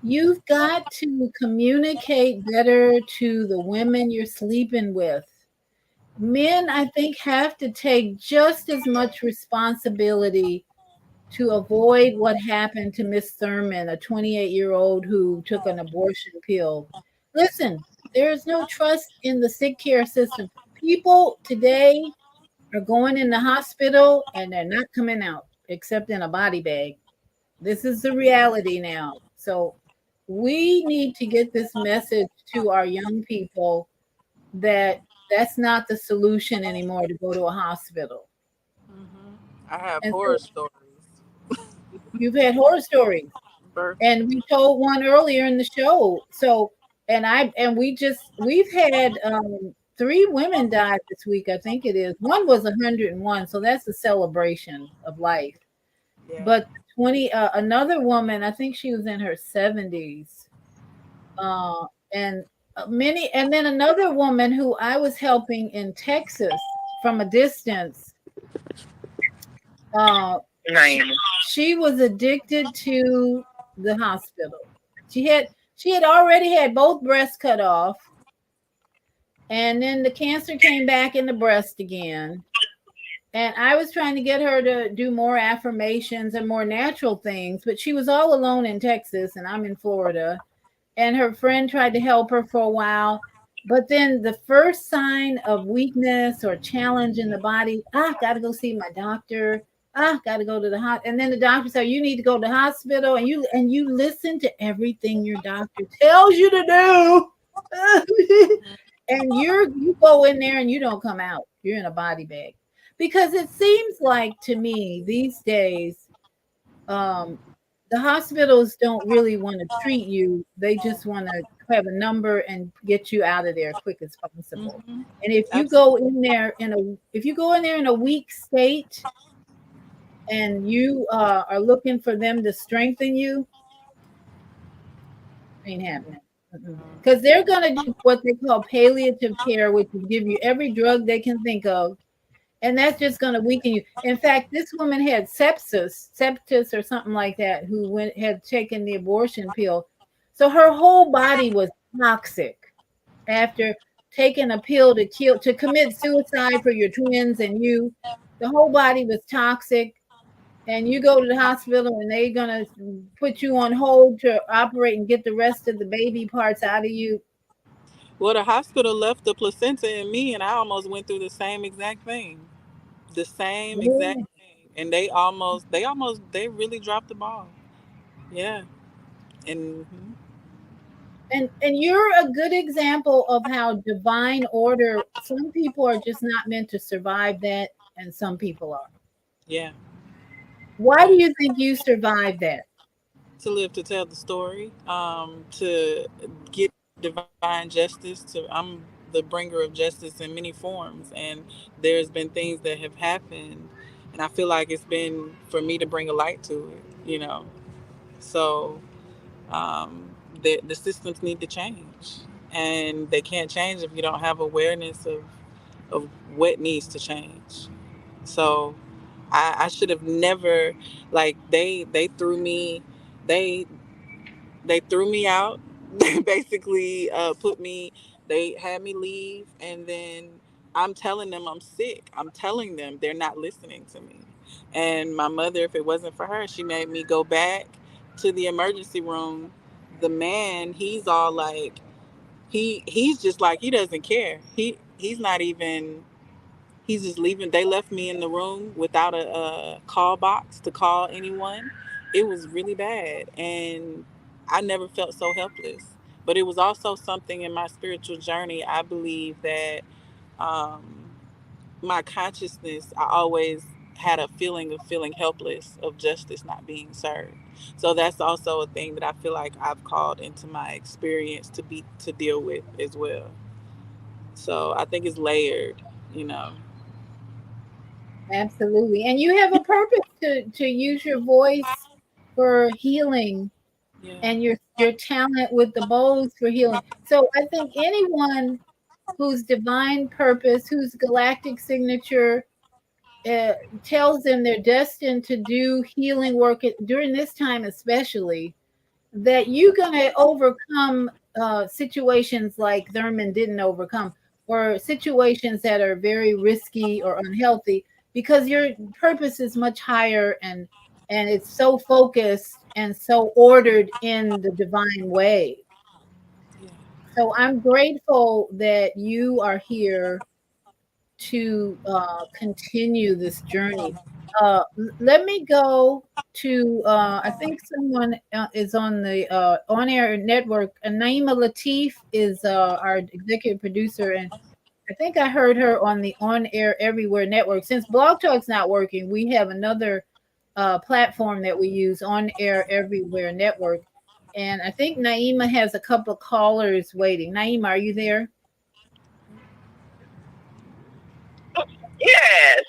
you've got to communicate better to the women you're sleeping with. Men, I think, have to take just as much responsibility to avoid what happened to Miss Thurman, a 28-year-old who took an abortion pill. Listen, there is no trust in the sick care system. People today are going in the hospital and they're not coming out except in a body bag. This is the reality now. So we need to get this message to our young people that that's not the solution anymore to go to a hospital. hmm I have And horror so stories. you've had horror stories, Birth. and we told one earlier in the show. So, we've had three women died this week. I think it is. One was 101, so that's a celebration of life. Yeah. But 20, another woman, I think she was in her 70s, uh, and and then another woman who I was helping in Texas from a distance. Uh, Nine. she was addicted to the hospital. She had she had already had both breasts cut off, and then the cancer came back in the breast again. And I was trying to get her to do more affirmations and more natural things, but she was all alone in Texas and I'm in Florida. And her friend tried to help her for a while. But then the first sign of weakness or challenge in the body, gotta go see my doctor. Gotta go to the hospital. And then the doctor said, you need to go to the hospital. And you listen to everything your doctor tells you to do. And you go in there and you don't come out. You're in a body bag. Because it seems like to me these days, um, the hospitals don't really want to treat you. They just want to have a number and get you out of there quick as possible. hmm And if you go Absolutely. in there in a weak state and you are looking for them to strengthen you, ain't happening. Because they're going to do what they call palliative care, which is give you every drug they can think of, and that's just going to weaken you. In fact, this woman had sepsis or something like that, who had taken the abortion pill, so her whole body was toxic after taking a pill to commit suicide for your twins and you. The whole body was toxic, and you go to the hospital and they're going to put you on hold to operate and get the rest of the baby parts out of you. Well, the hospital left the placenta in me, and I almost went through the same exact thing. The same exact Yeah. thing, and they really dropped the ball. Yeah, and And you're a good example of how divine order, some people are just not meant to survive that, and some people are. yeah, Why do yeah. you think you survived that? To live to tell the story, to get divine justice. I'm the bringer of justice in many forms, and there's been things that have happened, and I feel like it's been for me to bring a light to it. So um, the systems need to change, and they can't change if you don't have awareness of what needs to change. So I should have never, like, they threw me, they they threw me out. They basically put me, they had me leave, and then I'm telling them I'm sick. I'm telling them, they're not listening to me. And my mother, if it wasn't for her, she made me go back to the emergency room. The man, he's all like, he's just like, he doesn't care. He's not even, he's just leaving. They left me in the room without a call box to call anyone. It was really bad, and I never felt so helpless. But it was also something in my spiritual journey. I believe that um, my consciousness, I always had a feeling of feeling helpless, of justice not being served. So that's also a thing that I feel like I've called into my experience to deal with as well. So I think it's layered, you know. Absolutely. And you have a purpose to use your voice for healing Yeah. and your talent with the bowls for healing. So I think anyone whose divine purpose, whose galactic signature uh, tells them they're destined to do healing work during this time, especially, that you're going to overcome situations like Thurman didn't overcome, or situations that are very risky or unhealthy, because your purpose is much higher, and it's so focused and so ordered in the divine way. Yeah. So I'm grateful that you are here to continue this journey. Let me go to, I think someone is on the on air network. Naima Latif is our executive producer, and I think I heard her on the On Air Everywhere network. Since Blog Talk's not working, we have another platform that we use, On Air Everywhere network. And I think Naima has a couple of callers waiting. Naima, are you there? Yes.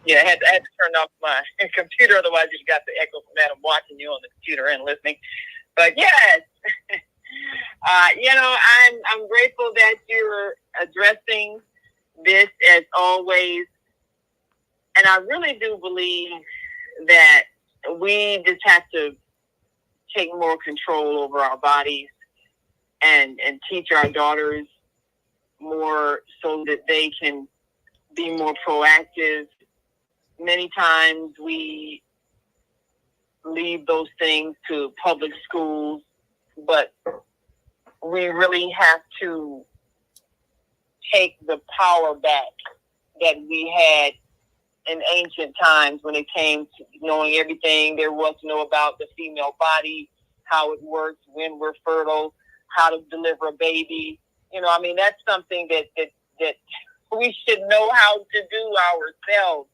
Yeah, I had to turn off my computer, otherwise you got the echo from that. I'm watching you on the computer and listening. But yes, I'm grateful that you're addressing this as always, and I really do believe that we just have to take more control over our bodies and teach our daughters more so that they can be more proactive. Many times we leave those things to public schools, but we really have to take the power back that we had in ancient times when it came to knowing everything there was to know about the female body, how it works, when we're fertile, how to deliver a baby. That's something that we should know how to do ourselves.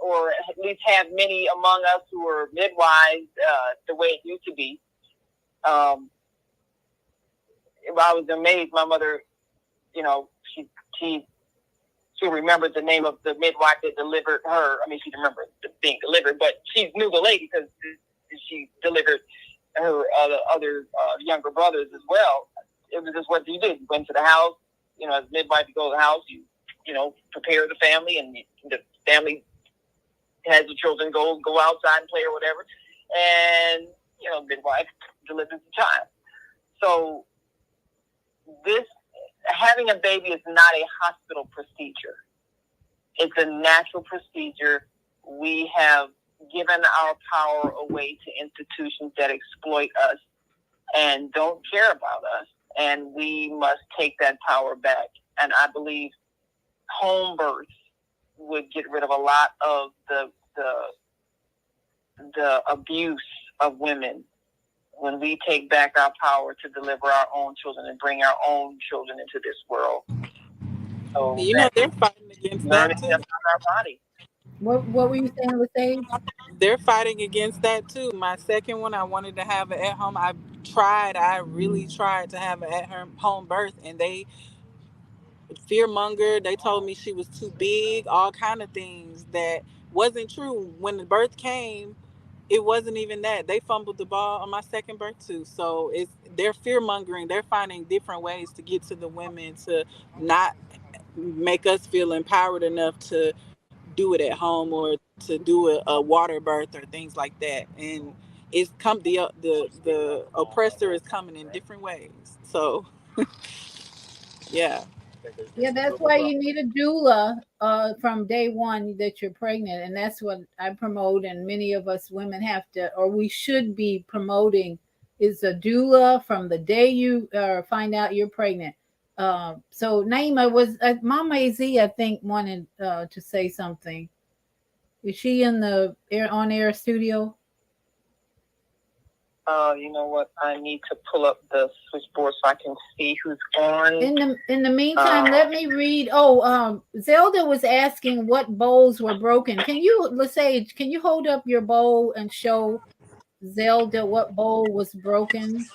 Or at least have many among us who are midwives, the way it used to be. I was amazed. My mother, she remembered the name of the midwife that delivered her. I mean, she didn't remember being delivered, but she knew the lady because she delivered her other younger brothers as well. It was just what you did. You went to the house, as midwife, you go to the house, you prepare the family, and the family has the children go outside and play or whatever, and midwife delivers the child. So this having a baby is not a hospital procedure. It's a natural procedure. We have given our power away to institutions that exploit us and don't care about us, and we must take that power back. And I believe home birth would get rid of a lot of the abuse of women when we take back our power to deliver our own children and bring our own children into this world. So they're fighting against that learning too. about our body. What were you saying, Sage? They're fighting against that too. My second one, I wanted to have it at home. I really tried to have it at home birth, and they fearmonger. They told me she was too big, all kind of things that wasn't true. When the birth came, it wasn't even that. They fumbled the ball on my second birth too. So they're fear mongering. They're finding different ways to get to the women to not make us feel empowered enough to do it at home or to do a water birth or things like that. And it's come the oppressor is coming in different ways. So yeah. Yeah, that's why you need a doula from day one that you're pregnant, and that's what I promote. And many of us women have to, or we should be promoting, is a doula from the day you find out you're pregnant. So Naima was Mama Az, I think, wanted to say something. Is she in the on air studio? You know what? I need to pull up the switchboard so I can see who's on. In the meantime, let me read. Oh, Zelda was asking what bowls were broken. Can you, Lesage, can you hold up your bowl and show Zelda what bowl was broken?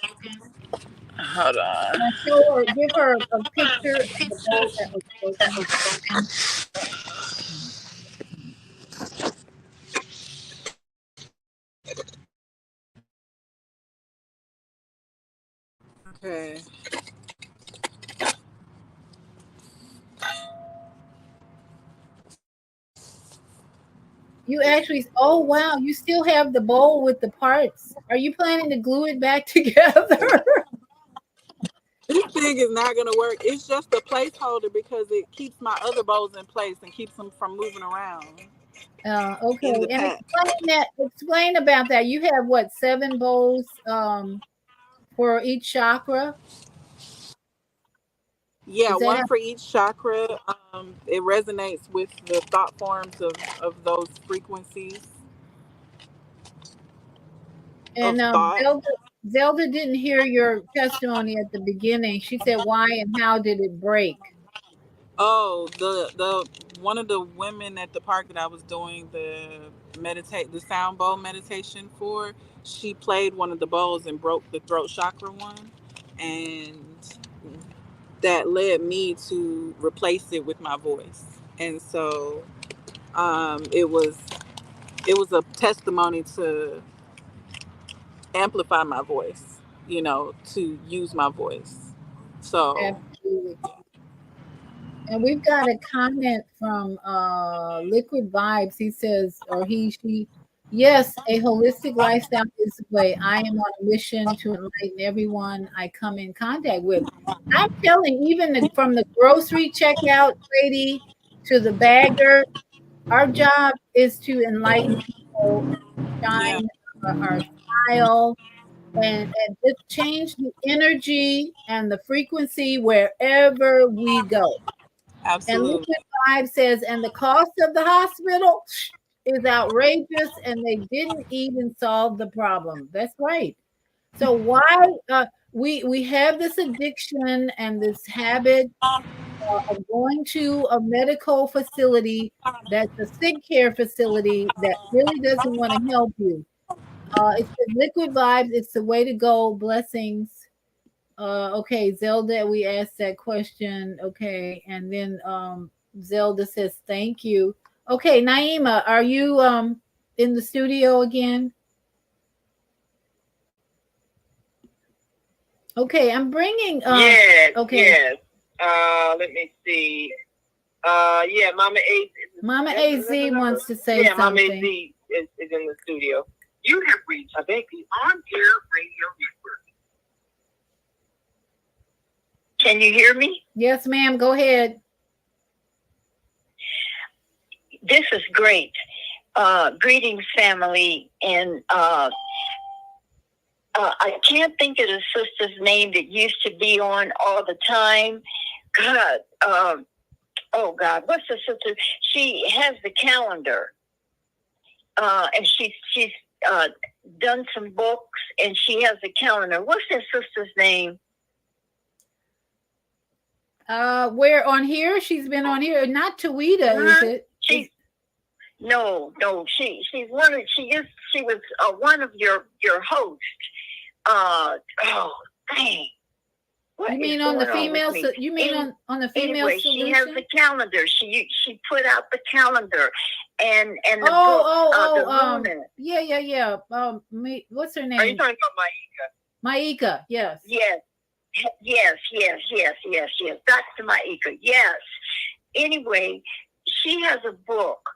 Hold on. And show her, give her a picture of the bowl that was broken. Okay. You actually, oh wow, you still have the bowl with the parts. Are you planning to glue it back together? This thing is not gonna work. It's just a placeholder because it keeps my other bowls in place and keeps them from moving around in Okay, the and pack. explain about that. You have what, 7 bowls for each chakra? Yeah, Is that one how, for each chakra. It resonates with the thought forms of those frequencies of and thought. Zelda didn't hear your testimony at the beginning. She said, "Why and how did it break?" Oh, the one of the women at the park that I was doing the sound bowl meditation for, she played one of the bowls and broke the throat chakra one, and that led me to replace it with my voice. And so it was a testimony to amplify my voice, to use my voice. So Absolutely. And we've got a comment from Liquid Vibes. He says, or she, yes, a holistic lifestyle is the way. I am on a mission to enlighten everyone I come in contact with. I'm telling, even from the grocery checkout lady to the bagger, our job is to enlighten people, yeah, shine our smile, and just change the energy and the frequency wherever we go. And absolutely. Liquid Five says, and the cost of the hospital is outrageous, and they didn't even solve the problem. That's right. So why we have this addiction and this habit of going to a medical facility that's a sick care facility that really doesn't want to help you. It's the Liquid Vibes. It's the way to go. Blessings. Okay, Zelda, we asked that question. Okay, and then Zelda says thank you. Okay, Naima, are you in the studio again? Okay, I'm bringing Yes, okay. yes. Let me see. Yeah, Mama AZ wants to say yeah, Mama AZ something. is in the studio. You have reached a Becky on Air Radio Network. Can you hear me? Yes, ma'am, go ahead. This is great. Greetings, family, and I can't think of the sister's name that used to be on all the time. God, oh God, what's the sister? She has the calendar, and she's done some books, and she has the calendar. What's that sister's name? Where on here? She's been on here. Not Tawita, is it? No, she's one of she was one of your hosts. Oh dang. What You is mean on the going on with female? me? You mean on the female Anyway, she has solution? the calendar. She put out the calendar and the Oh, book, the Luna. yeah. What's her name? Are you talking about Maika? Maika. Yes. Yes. Dr. Maika. Yes. Anyway, she has a book,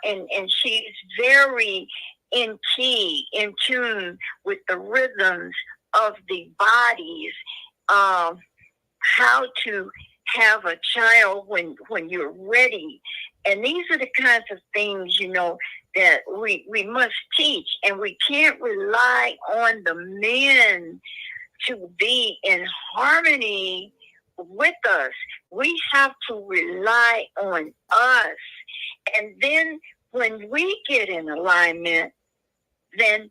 and she's very in tune with the rhythms of the bodies, how to have a child when you're ready. And these are the kinds of things, that we must teach. And we can't rely on the men to be in harmony with us. We have to rely on us. And then when we get in alignment, then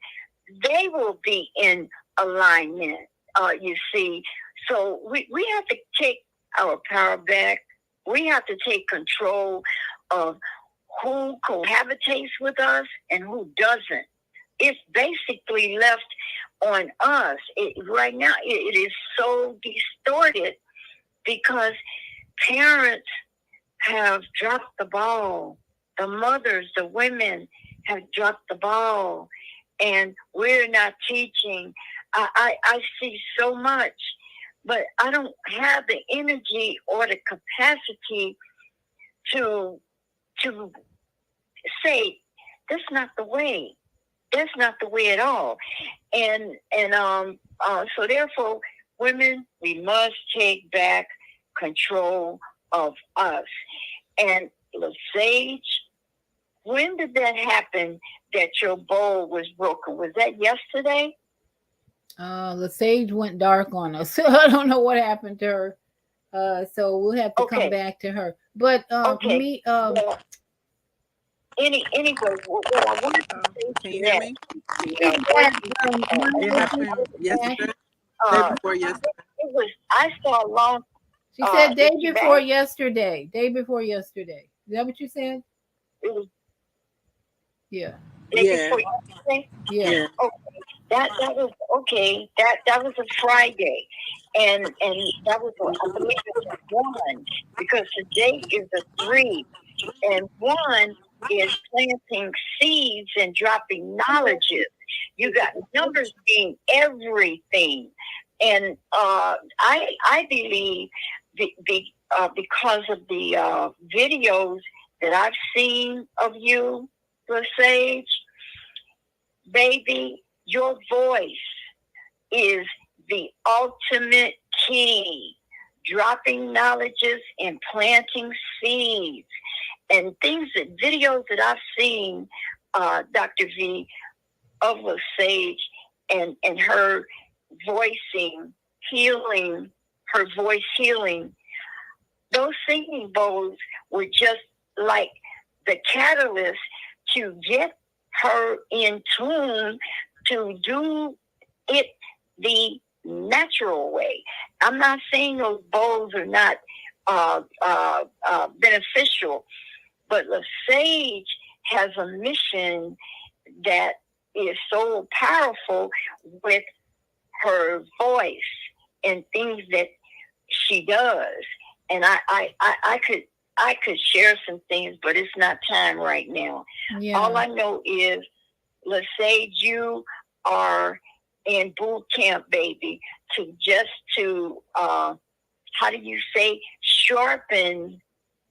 they will be in alignment, you see. So we have to take our power back. We have to take control of who cohabitates with us and who doesn't. It's basically left on us. Right now, it is so distorted because parents have dropped the ball. The mothers, the women have dropped the ball, and we're not teaching. I see so much, but I don't have the energy or the capacity to say that's not the way. That's not the way at all. And so therefore, women, we must take back control of us. And Lesage, when did that happen that your bowl was broken? Was that yesterday? Lesage went dark on us. So I don't know what happened to her. So we'll have to come back to her. But anyway, what I wanted to say, can you hear me? It happened yesterday. Day before yesterday. I saw a long. She said day before yesterday. Day before yesterday. Is that what you said? It was. Yeah. Day before yesterday? Yeah. Okay. That was okay. That was a Friday, and that was I believe it was 1 because today is a 3, and 1 is planting seeds and dropping knowledges. You got numbers being everything, and I believe because of the videos that I've seen of you, Lesage, baby, your voice is the ultimate key. Dropping knowledges and planting seeds and videos that I've seen, Dr. V, of Lesage and her voicing, healing, her voice healing. Those singing bowls were just like the catalyst to get her in tune to do it the natural way. I'm not saying those bowls are not beneficial, but Lesage has a mission that is so powerful with her voice and things that she does. And I could share some things, but it's not time right now. Yeah. All I know is, Lesage, you are in boot camp, baby, to how do you say, sharpen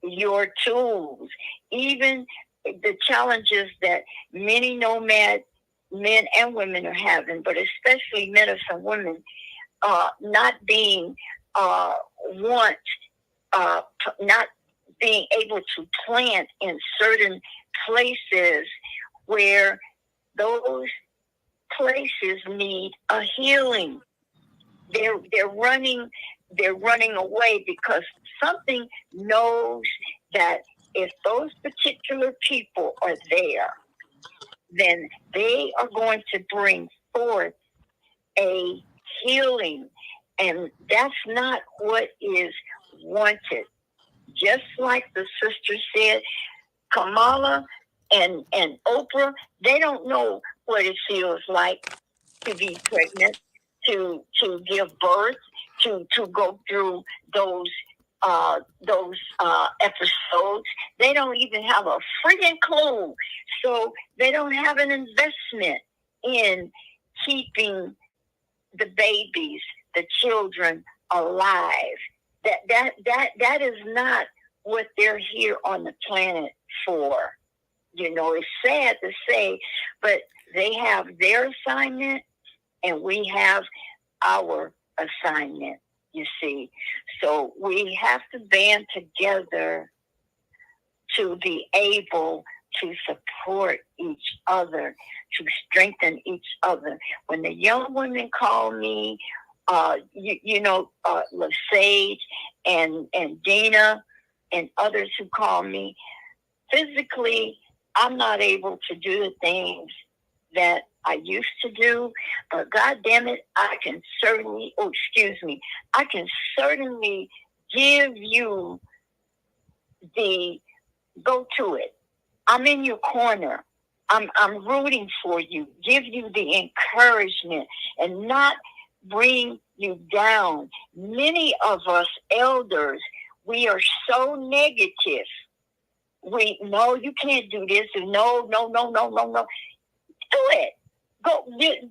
your tools. Even the challenges that many nomad men and women are having, but especially medicine women, not being not being able to plant in certain places where those places need a healing. They're running away because something knows that if those particular people are there, then they are going to bring forth a healing, and that's not what is wanted. Just like the sister said, Kamala and Oprah, they don't know what it feels like to be pregnant, to give birth, to go through those episodes. They don't even have a freaking clue. So they don't have an investment in keeping the babies, the children alive. That is not what they're here on the planet for. You know, it's sad to say, but they have their assignment and we have our assignment, you see. So we have to band together to be able to support each other, to strengthen each other. When the young women call me, LaSage and Dina and others who call me, physically, I'm not able to do the things that I used to do, but God damn it, I can certainly give you the go to it. I'm in your corner. I'm rooting for you, give you the encouragement and not bring you down. Many of us elders, we are so negative. No, you can't do this. No. Do it. Go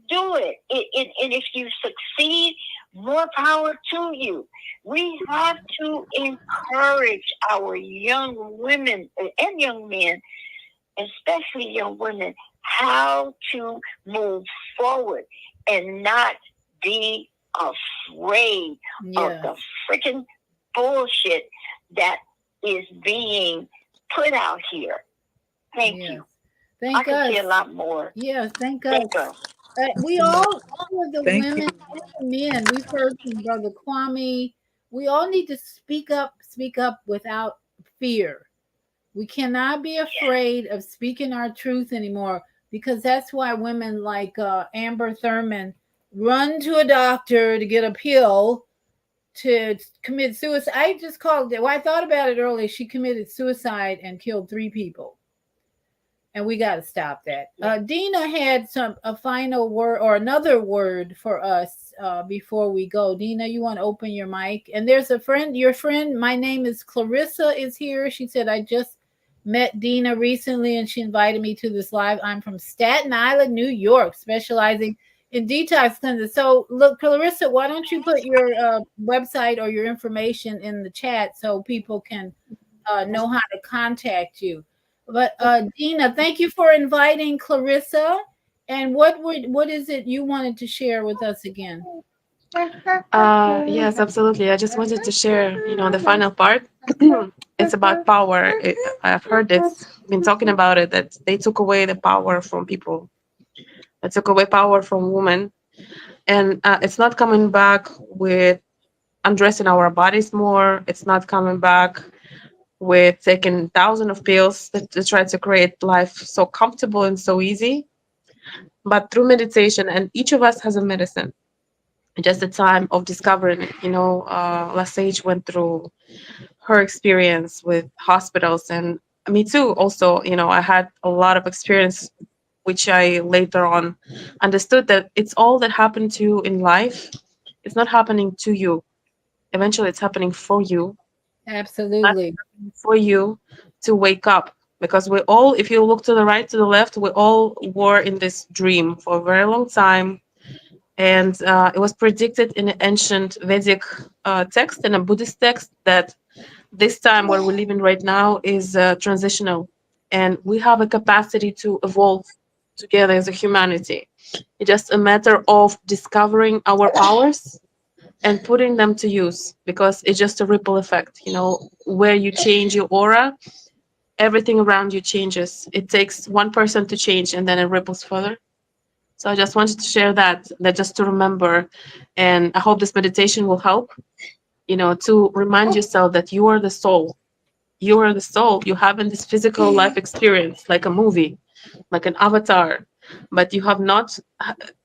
do it. And if you succeed, more power to you. We have to encourage our young women and young men, especially young women, how to move forward and not be afraid of the freaking bullshit that is being put out here. Thank you. Thank I us. can see a lot more. Yeah, thank us. We all of the Thank women you. and the men, we've heard from Brother Kwame. We all need to speak up without fear. We cannot be afraid of speaking our truth anymore because that's why women like Amber Thurman run to a doctor to get a pill to commit suicide. I just called it. Well, I thought about it earlier. She committed suicide and killed 3 people. And we got to stop that. Dina had a final word or another word for us before we go. Dina, you want to open your mic? And there's a friend, your friend. My name is Clarissa. Is here. She said I just met Dina recently, and she invited me to this live. I'm from Staten Island, New York, specializing in detox cleanses. So, look, Clarissa, why don't you put your website or your information in the chat so people can know how to contact you? But Dina, thank you for inviting Clarissa. And what is it you wanted to share with us again? Yes, absolutely. I just wanted to share, the final part. It's about power. I've heard this, been talking about it, that they took away the power from people. They took away power from women. And it's not coming back with undressing our bodies more. It's not coming back with taking thousands of pills to try to create life so comfortable and so easy. But through meditation, and each of us has a medicine, just a time of discovering it. Lasage went through her experience with hospitals, and me too. Also, I had a lot of experience, which I later on understood that it's all that happened to you in life. It's not happening to you. Eventually, it's happening for you. Absolutely. For you to wake up, because we all, if you look to the right, to the left, we all were in this dream for a very long time. And it was predicted in an ancient Vedic text and a Buddhist text that this time where we're living right now is transitional, and we have a capacity to evolve together as a humanity. It's just a matter of discovering our powers and putting them to use, because it's just a ripple effect. Where you change your aura, everything around you changes. It takes one person to change, and then it ripples further. So I just wanted to share that just to remember, and I hope this meditation will help, to remind yourself that you are the soul. You are the soul. You have in this physical life experience, like a movie, like an avatar, but you cannot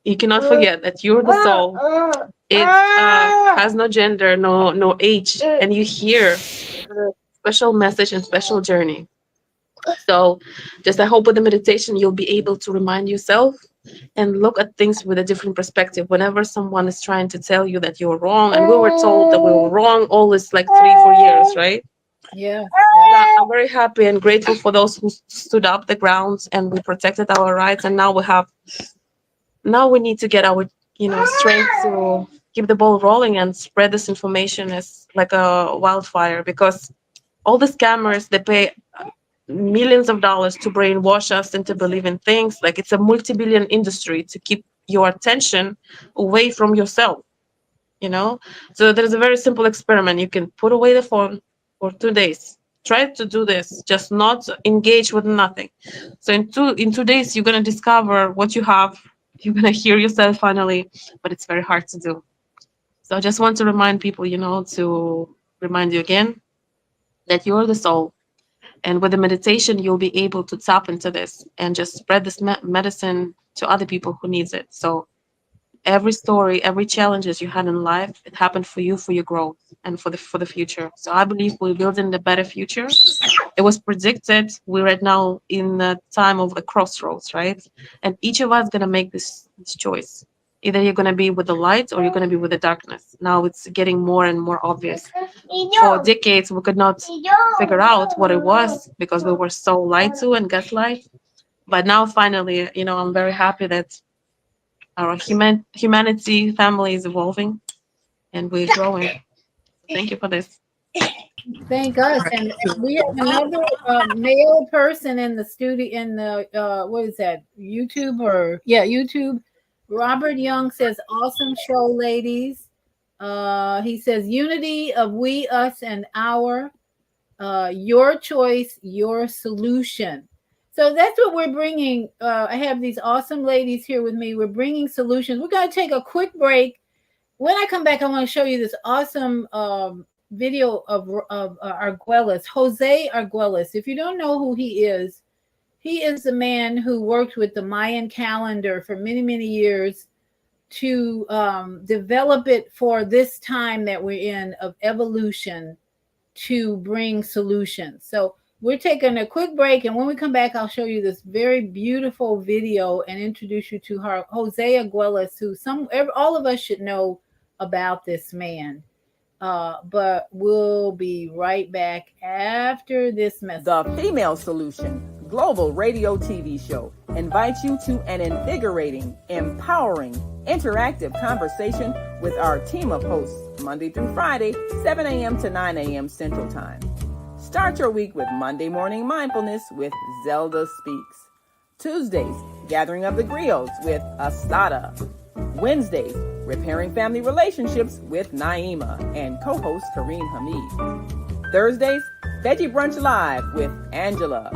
forget that you're the soul. It has no gender, no age, and you hear a special message and special journey. So just I hope with the meditation you'll be able to remind yourself and look at things with a different perspective. Whenever someone is trying to tell you that you're wrong, and we were told that we were wrong all this like 3-4 years, right? Yeah. So I'm very happy and grateful for those who stood up the grounds and we protected our rights. And now we need to get our strength to keep the ball rolling and spread this information as like a wildfire, because all the scammers, they pay millions of dollars to brainwash us into believing things. Like, it's a multi-billion industry to keep your attention away from yourself, you know. So there's a very simple experiment. You can put away the phone for 2 days. Try to do this, just not engage with nothing. So in 2 days you're going to discover what you have. You're going to hear yourself finally, but it's very hard to do. So I just want to remind people, to remind you again that you're the soul. And with the meditation, you'll be able to tap into this and just spread this medicine to other people who needs it. So every story, every challenges you had in life, it happened for you, for your growth and for the future. So I believe we're building a better future. It was predicted. We're right now in the time of the crossroads, right? And each of us gonna make this choice. Either you're gonna be with the light or you're gonna be with the darkness. Now it's getting more and more obvious. For decades, we could not figure out what it was because we were so lied to and gaslight. But now, finally, I'm very happy that our humanity family is evolving and we're growing. Thank you for this. Thank us. And we have another male person in the studio, in the, what is that, YouTube YouTube. Robert Young says, awesome show, ladies. He says, unity of we, us, and our, your choice, your solution. So that's what we're bringing. I have these awesome ladies here with me. We're bringing solutions. We're going to take a quick break. When I come back, I want to show you this awesome video of Arguelles, Jose Arguelles. If you don't know who he is the man who worked with the Mayan calendar for many, many years to develop it for this time that we're in of evolution to bring solutions. So we're taking a quick break, and when we come back, I'll show you this very beautiful video and introduce you to Jose Arguelles, who all of us should know about this man. But we'll be right back after this message. The Female Solution Global Radio TV show invites you to an invigorating, empowering, interactive conversation with our team of hosts Monday through Friday, 7 a.m. to 9 a.m. Central Time. Start your week with Monday Morning Mindfulness with Zelda Speaks. Tuesdays, Gathering of the Griots with Astada. Wednesdays, Repairing Family Relationships with Naima and co-host Kareem Hamid. Thursdays, Veggie Brunch Live with Angela.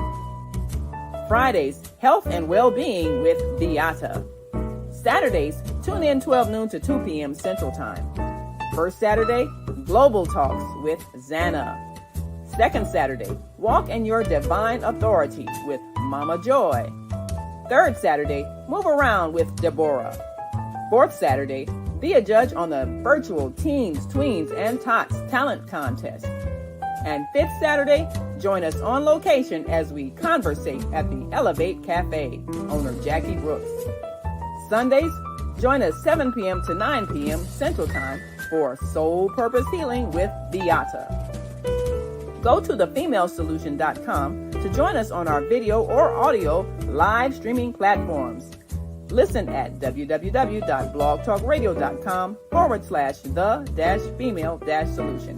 Fridays, Health and Well-Being with Beata. Saturdays, tune in 12 noon to 2 p.m. Central Time. First Saturday, Global Talks with Zana. Second Saturday, Walk in Your Divine Authority with Mama Joy. Third Saturday, Move Around with Deborah. Fourth Saturday, be a judge on the virtual Teens, Tweens, and Tots Talent Contest. And fifth Saturday, join us on location as we conversate at the Elevate Cafe, owner Jackie Brooks. Sundays, join us 7 p.m. to 9 p.m. Central Time for Soul Purpose Healing with Beata. Go to thefemalesolution.com to join us on our video or audio live streaming platforms. Listen at www.blogtalkradio.com/the-female-solution.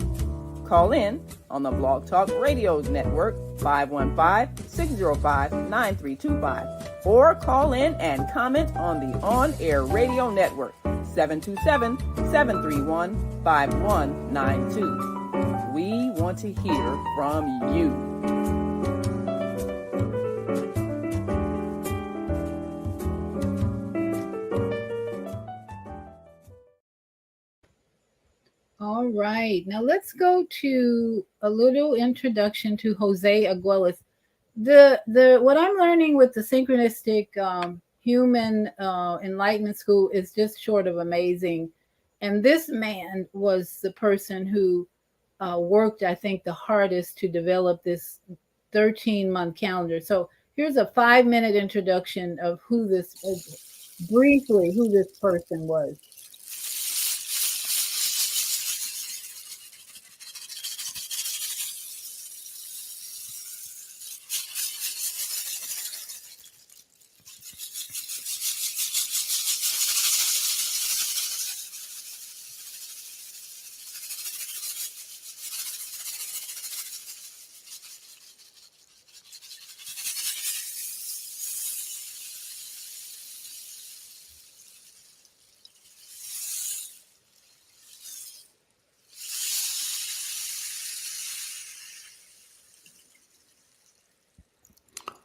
Call in on the Blog Talk Radio Network 515-605-9325 or call in and comment on the On Air Radio Network 727-731-5192. We want to hear from you. All right, now let's go to a little introduction to Jose Arguelles. The what I'm learning with the synchronistic human enlightenment school is just short of amazing. And this man was the person who worked, I think, the hardest to develop this 13-month calendar. So here's a 5-minute introduction of who this briefly who this person was.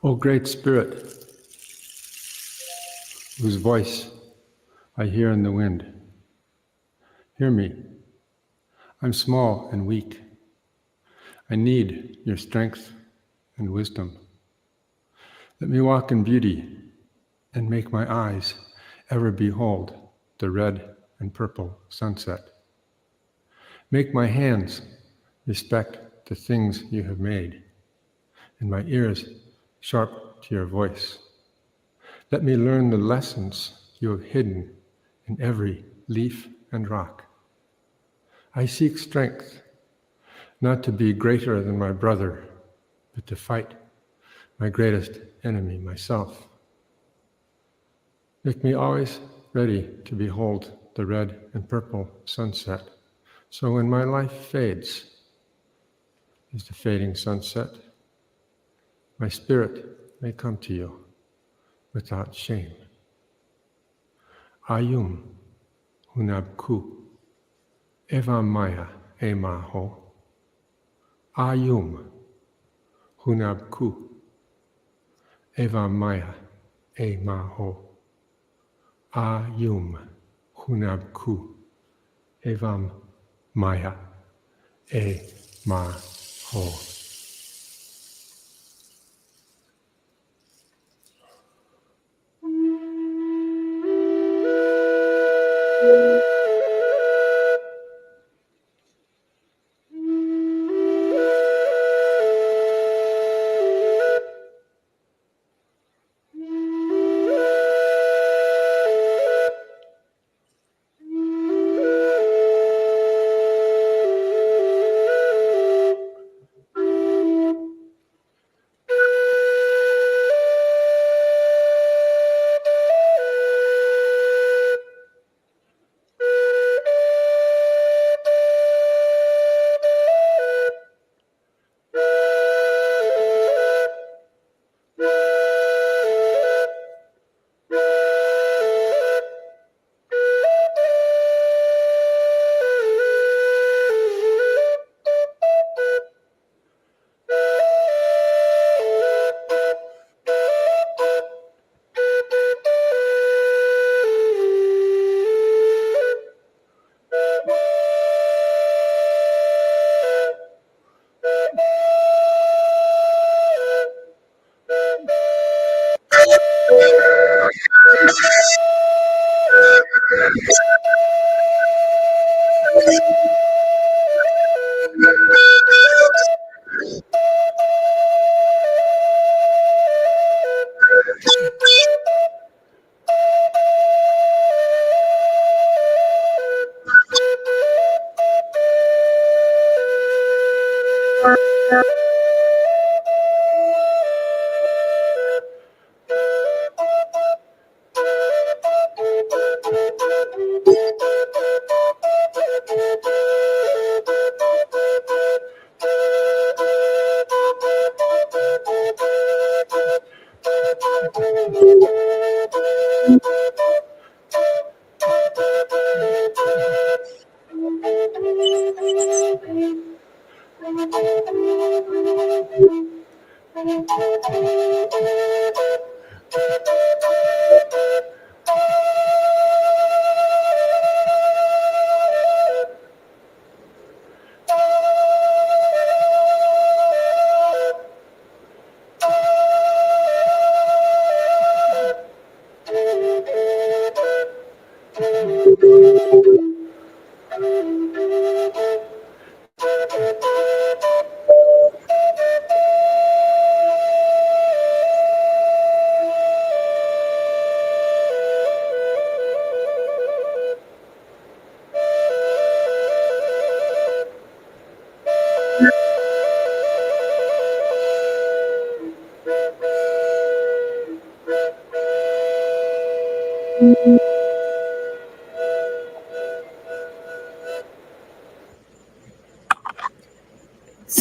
O Great Spirit, whose voice I hear in the wind, hear me. I'm small and weak. I need your strength and wisdom. Let me walk in beauty and make my eyes ever behold the red and purple sunset. Make my hands respect the things you have made, and my ears sharp to your voice. Let me learn the lessons you have hidden in every leaf and rock. I seek strength, not to be greater than my brother, but to fight my greatest enemy, myself. Make me always ready to behold the red and purple sunset, so when my life fades as the fading sunset, my spirit may come to you without shame. Ayum hunabku eva maya emaho. Ayum hunabku eva maya emaho. Ayum hunabku evam maya emaho.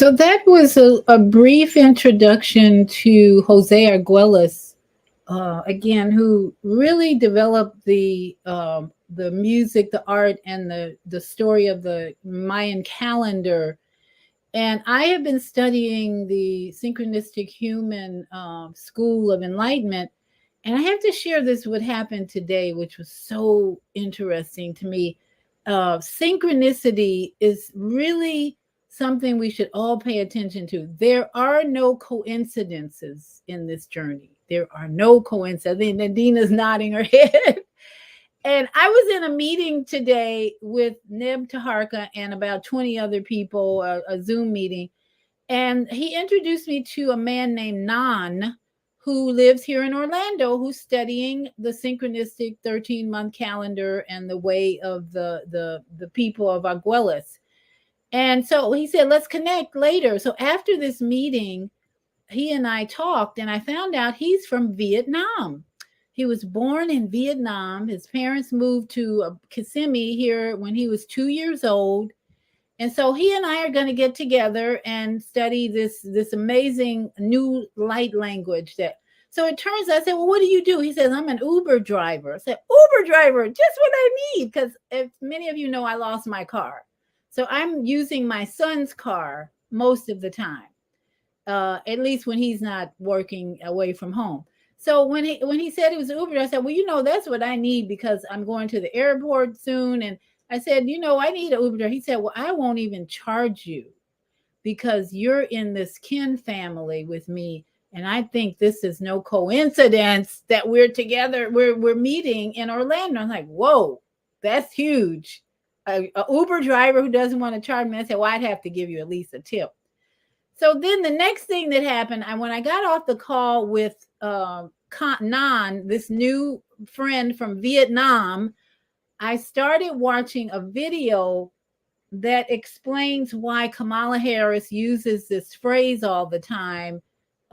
So that was a brief introduction to Jose Arguelles, again, who really developed the music, the art, and the story of the Mayan calendar. And I have been studying the synchronistic human school of enlightenment. And I have to share this what happened today, which was so interesting to me. Synchronicity is really something we should all pay attention to. There are no coincidences in this journey. There are no coincidences. I think Nadina's nodding her head. And I was in a meeting today with Neb Taharka and about 20 other people, a Zoom meeting. And he introduced me to a man named Nan, who lives here in Orlando, who's studying the synchronistic 13-month calendar and the way of the people of Arguelles. And so he said, let's connect later. So after this meeting, he and I talked, and I found out he's from Vietnam. He was born in Vietnam. His parents moved to Kissimmee here when he was 2 years old. And so he and I are going to get together and study this amazing new light language. That so it turns out, I said, well, what do you do? He says, I'm an Uber driver. I said, Uber driver, just what I need. Because if many of you know, I lost my car. So I'm using my son's car most of the time, at least when he's not working away from home. So when he said it was Uber, I said, well, that's what I need because I'm going to the airport soon. And I said, I need an Uber driver. He said, well, I won't even charge you because you're in this kin family with me. And I think this is no coincidence that we're together. We're meeting in Orlando. I'm like, whoa, that's huge. A Uber driver who doesn't want to charge me. I said, well, I'd have to give you at least a tip. So then the next thing that happened, when I got off the call with Nan, this new friend from Vietnam, I started watching a video that explains why Kamala Harris uses this phrase all the time,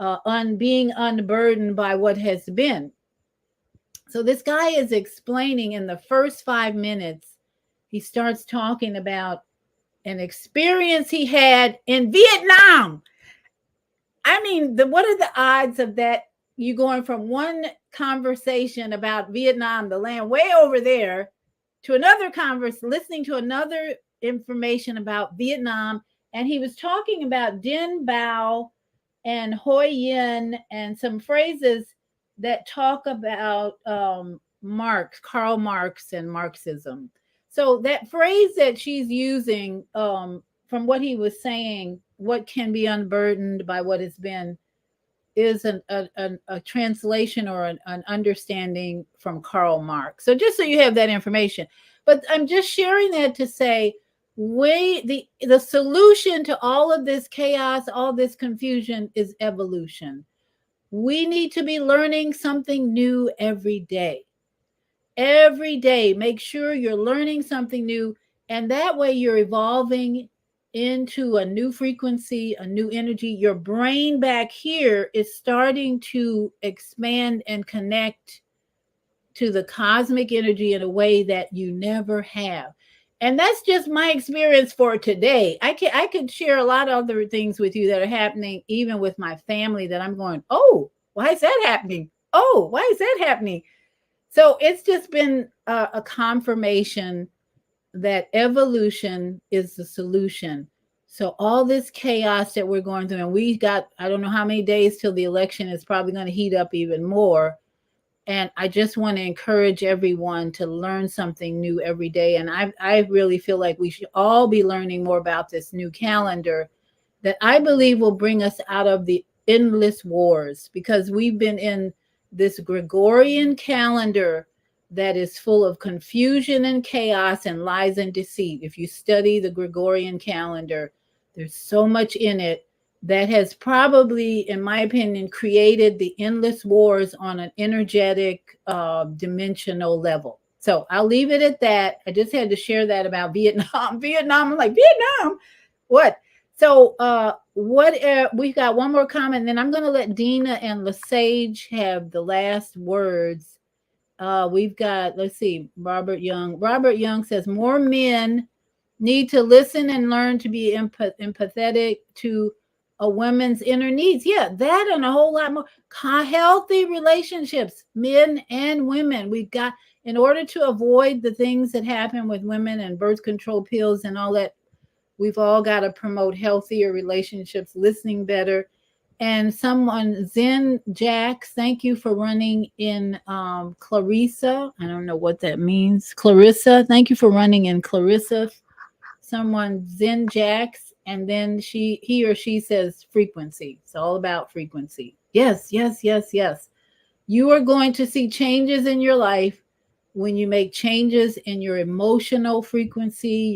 on being unburdened by what has been. So this guy is explaining in the first 5 minutes, he starts talking about an experience he had in Vietnam. I mean, what are the odds of that? You going from one conversation about Vietnam, the land way over there, to another conversation, listening to another information about Vietnam. And he was talking about Dinh Bao and Hoi Yin and some phrases that talk about Karl Marx and Marxism. So that phrase that she's using, from what he was saying, what can be unburdened by what has been, is a translation or an understanding from Karl Marx. So just so you have that information. But I'm just sharing that to say, the solution to all of this chaos, all this confusion, is evolution. We need to be learning something new every day. Every day, make sure you're learning something new, and that way you're evolving into a new frequency, a new energy. Your brain back here is starting to expand and connect to the cosmic energy in a way that you never have. And that's just my experience for today. I could share a lot of other things with you that are happening, even with my family, that I'm going, oh, why is that happening? Oh, why is that happening? So it's just been a confirmation that evolution is the solution. So all this chaos that we're going through, and we got, I don't know how many days till the election, is probably going to heat up even more. And I just want to encourage everyone to learn something new every day. And I really feel like we should all be learning more about this new calendar that I believe will bring us out of the endless wars, because we've been in this Gregorian calendar that is full of confusion and chaos and lies and deceit. If you study the Gregorian calendar, there's so much in it that has probably, in my opinion, created the endless wars on an energetic, dimensional level. So I'll leave it at that. I just had to share that about Vietnam. I'm like, Vietnam? What? So we've got one more comment, and then I'm going to let Dina and Lesage have the last words. We've got, let's see, Robert Young. Robert Young says more men need to listen and learn to be empathetic to a woman's inner needs. Yeah, that and a whole lot more. Healthy relationships, men and women. We've got, in order to avoid the things that happen with women and birth control pills and all that, we've all got to promote healthier relationships, listening better. And someone, Zen Jax, thank you for running in Clarissa. I don't know what that means. Clarissa, thank you for running in Clarissa. Someone, Zen Jax, and then he or she says frequency. It's all about frequency. Yes, yes, yes, yes. You are going to see changes in your life when you make changes in your emotional frequency,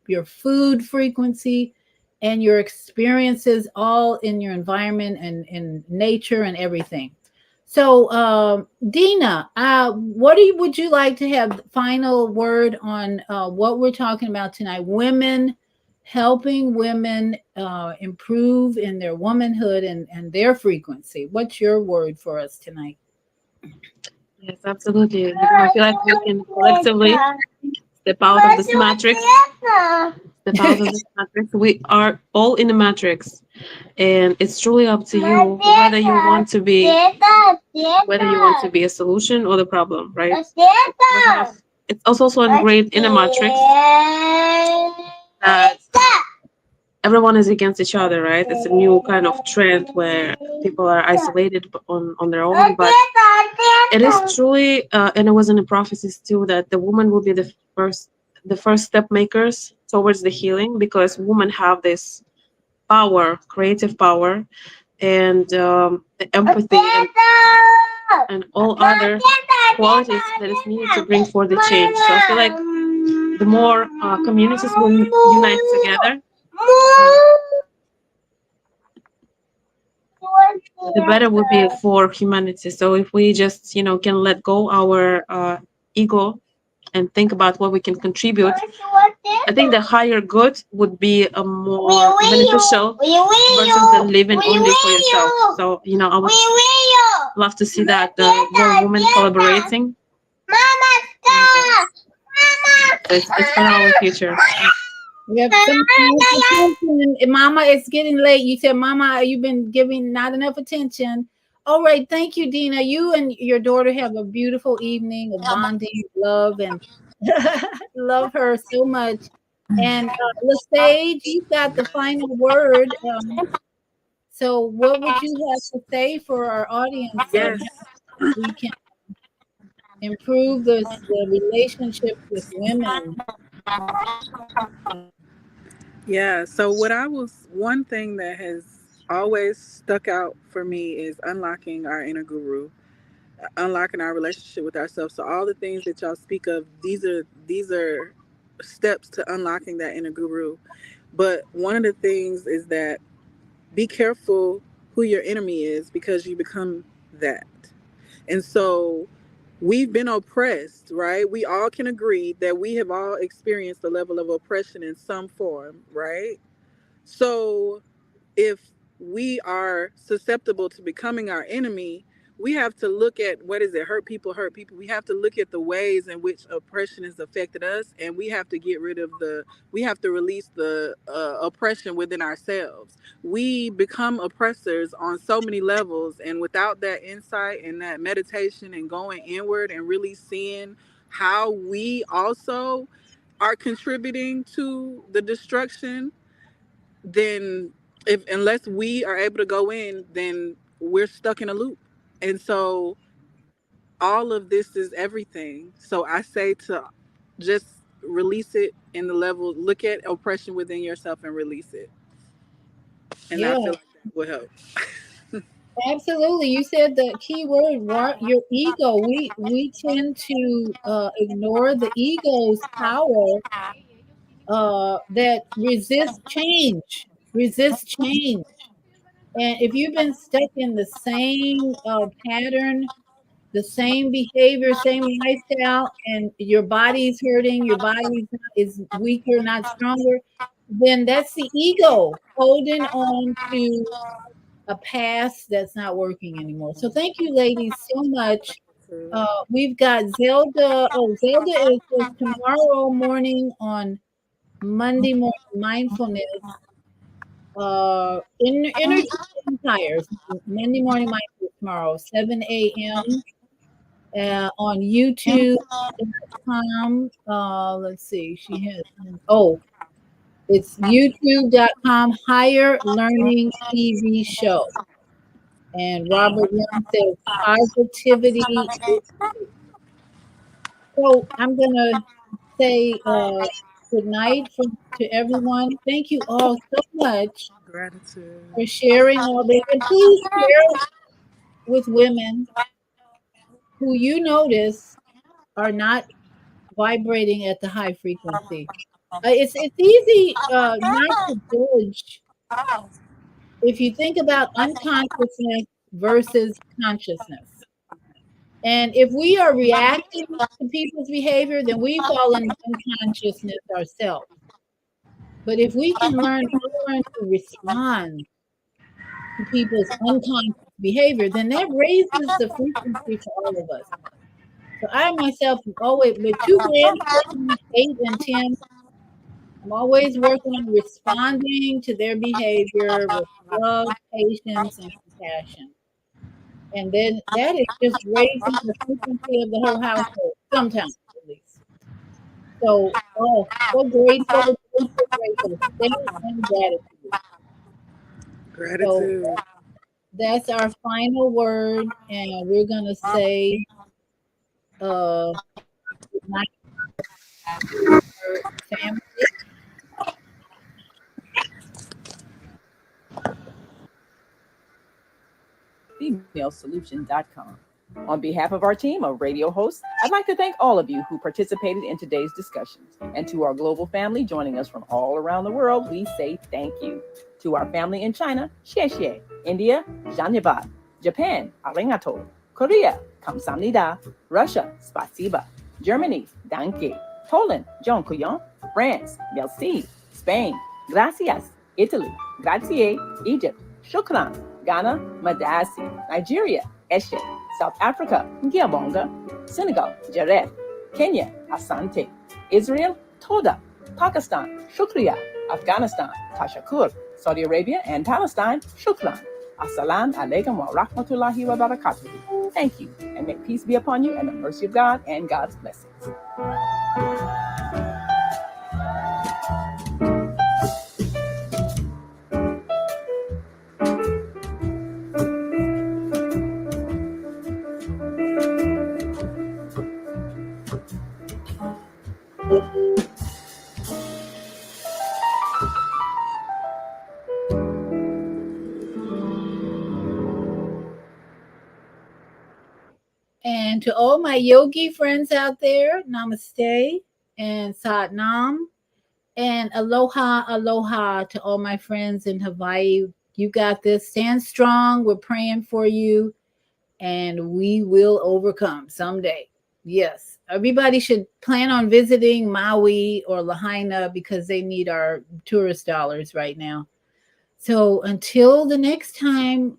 your food frequency, and your experiences all in your environment and in nature and everything. So, Dina, would you like to have final word on what we're talking about tonight? Women, helping women improve in their womanhood and their frequency. What's your word for us tonight? Yes, absolutely. I feel like we can collectively step out of this matrix. Step out of this matrix. We are all in the matrix, and it's truly up to you whether you want to be a solution or the problem, right? It's also ingrained in the matrix that everyone is against each other, right? It's a new kind of trend where people are isolated on their own. But it is truly, and it was in the prophecies too, that the woman will be the first step makers towards the healing, because women have this power, creative power, and the empathy and all other qualities that is needed to bring forth the change. So I feel like the more communities will unite together, the better would be for humanity. So if we just, can let go our ego and think about what we can contribute, I think the higher good would be a more beneficial versus than living only for yourself. So, I would love to see that more women collaborating. It's for our future. Yep. Mama, it's getting late. You said, Mama, you've been giving not enough attention. All right. Thank you, Dina. You and your daughter have a beautiful evening of bonding, love, and love her so much. And Lesage, you've got the final word. So, what would you have to say for our audience of Yes. how we can improve the relationship with women? Yeah. So one thing that has always stuck out for me is unlocking our inner guru, unlocking our relationship with ourselves. So all the things that y'all speak of, these are steps to unlocking that inner guru. But one of the things is that be careful who your enemy is, because you become that. And so we've been oppressed, right? We all can agree that we have all experienced a level of oppression in some form, right? So if we are susceptible to becoming our enemy, we have to look at, what is it, hurt people. We have to look at the ways in which oppression has affected us, and we have to we have to release the oppression within ourselves. We become oppressors on so many levels, and without that insight and that meditation and going inward and really seeing how we also are contributing to the destruction, then if unless we are able to go in, then we're stuck in a loop. And so all of this is everything. So I say to just release it in the level, look at oppression within yourself and release it. And I Yeah. feel like that will help. Absolutely. You said the key word, your ego. We tend to ignore the ego's power that resist change. And if you've been stuck in the same pattern, the same behavior, same lifestyle, and your body's hurting, your body is weaker, not stronger, then that's the ego holding on to a past that's not working anymore. So thank you, ladies, so much. We've got Zelda. Oh, Zelda is tomorrow morning on Monday morning mindfulness, energy empires. Monday morning mindfulness tomorrow, 7 a.m. On YouTube.com. Let's see, she has it's youtube.com higher learning TV show. And Robert Young says positivity. So I'm gonna say good night to everyone. Thank you all so much Gratitude. for sharing all this. And please share with women who you notice are not vibrating at the high frequency. It's easy not to judge if you think about unconsciousness versus consciousness. And if we are reacting to people's behavior, then we fall into unconsciousness ourselves. But if we can learn to respond to people's unconscious behavior, then that raises the frequency for all of us. So I myself am always with two grandchildren, 8 and 10. I'm always working on responding to their behavior with love, patience, and compassion. And then that is just raising the frequency of the whole household, sometimes at least. So, so grateful, grateful, grateful. Stay in gratitude. So Gratitude. that's our final word, and we're gonna say uh good night, family. FemaleSolution.com. On behalf of our team of radio hosts, I'd like to thank all of you who participated in today's discussions. And to our global family joining us from all around the world, we say thank you. To our family in China, xie xie. India, Zhanyavad. Japan, arigato. Korea, kamsamnida. Russia, spasiba. Germany, danke. Poland, dziękuję. France, merci. Spain, gracias. Italy, grazie. Egypt, shukran. Ghana, madasi. Nigeria, eshe. South Africa, Ngiyabonga. Senegal, Jaref. Kenya, Asante. Israel, Toda. Pakistan, Shukriya. Afghanistan, Tashakur. Saudi Arabia and Palestine, Shukran. Assalamu alaikum wa rahmatullahi wa barakatuh. Thank you, and may peace be upon you and the mercy of God and God's blessings. And to all my yogi friends out there, namaste and sat nam. And aloha, aloha to all my friends in Hawaii. You got this. Stand strong. We're praying for you. And we will overcome someday. Yes. Everybody should plan on visiting Maui or Lahaina because they need our tourist dollars right now. So until the next time,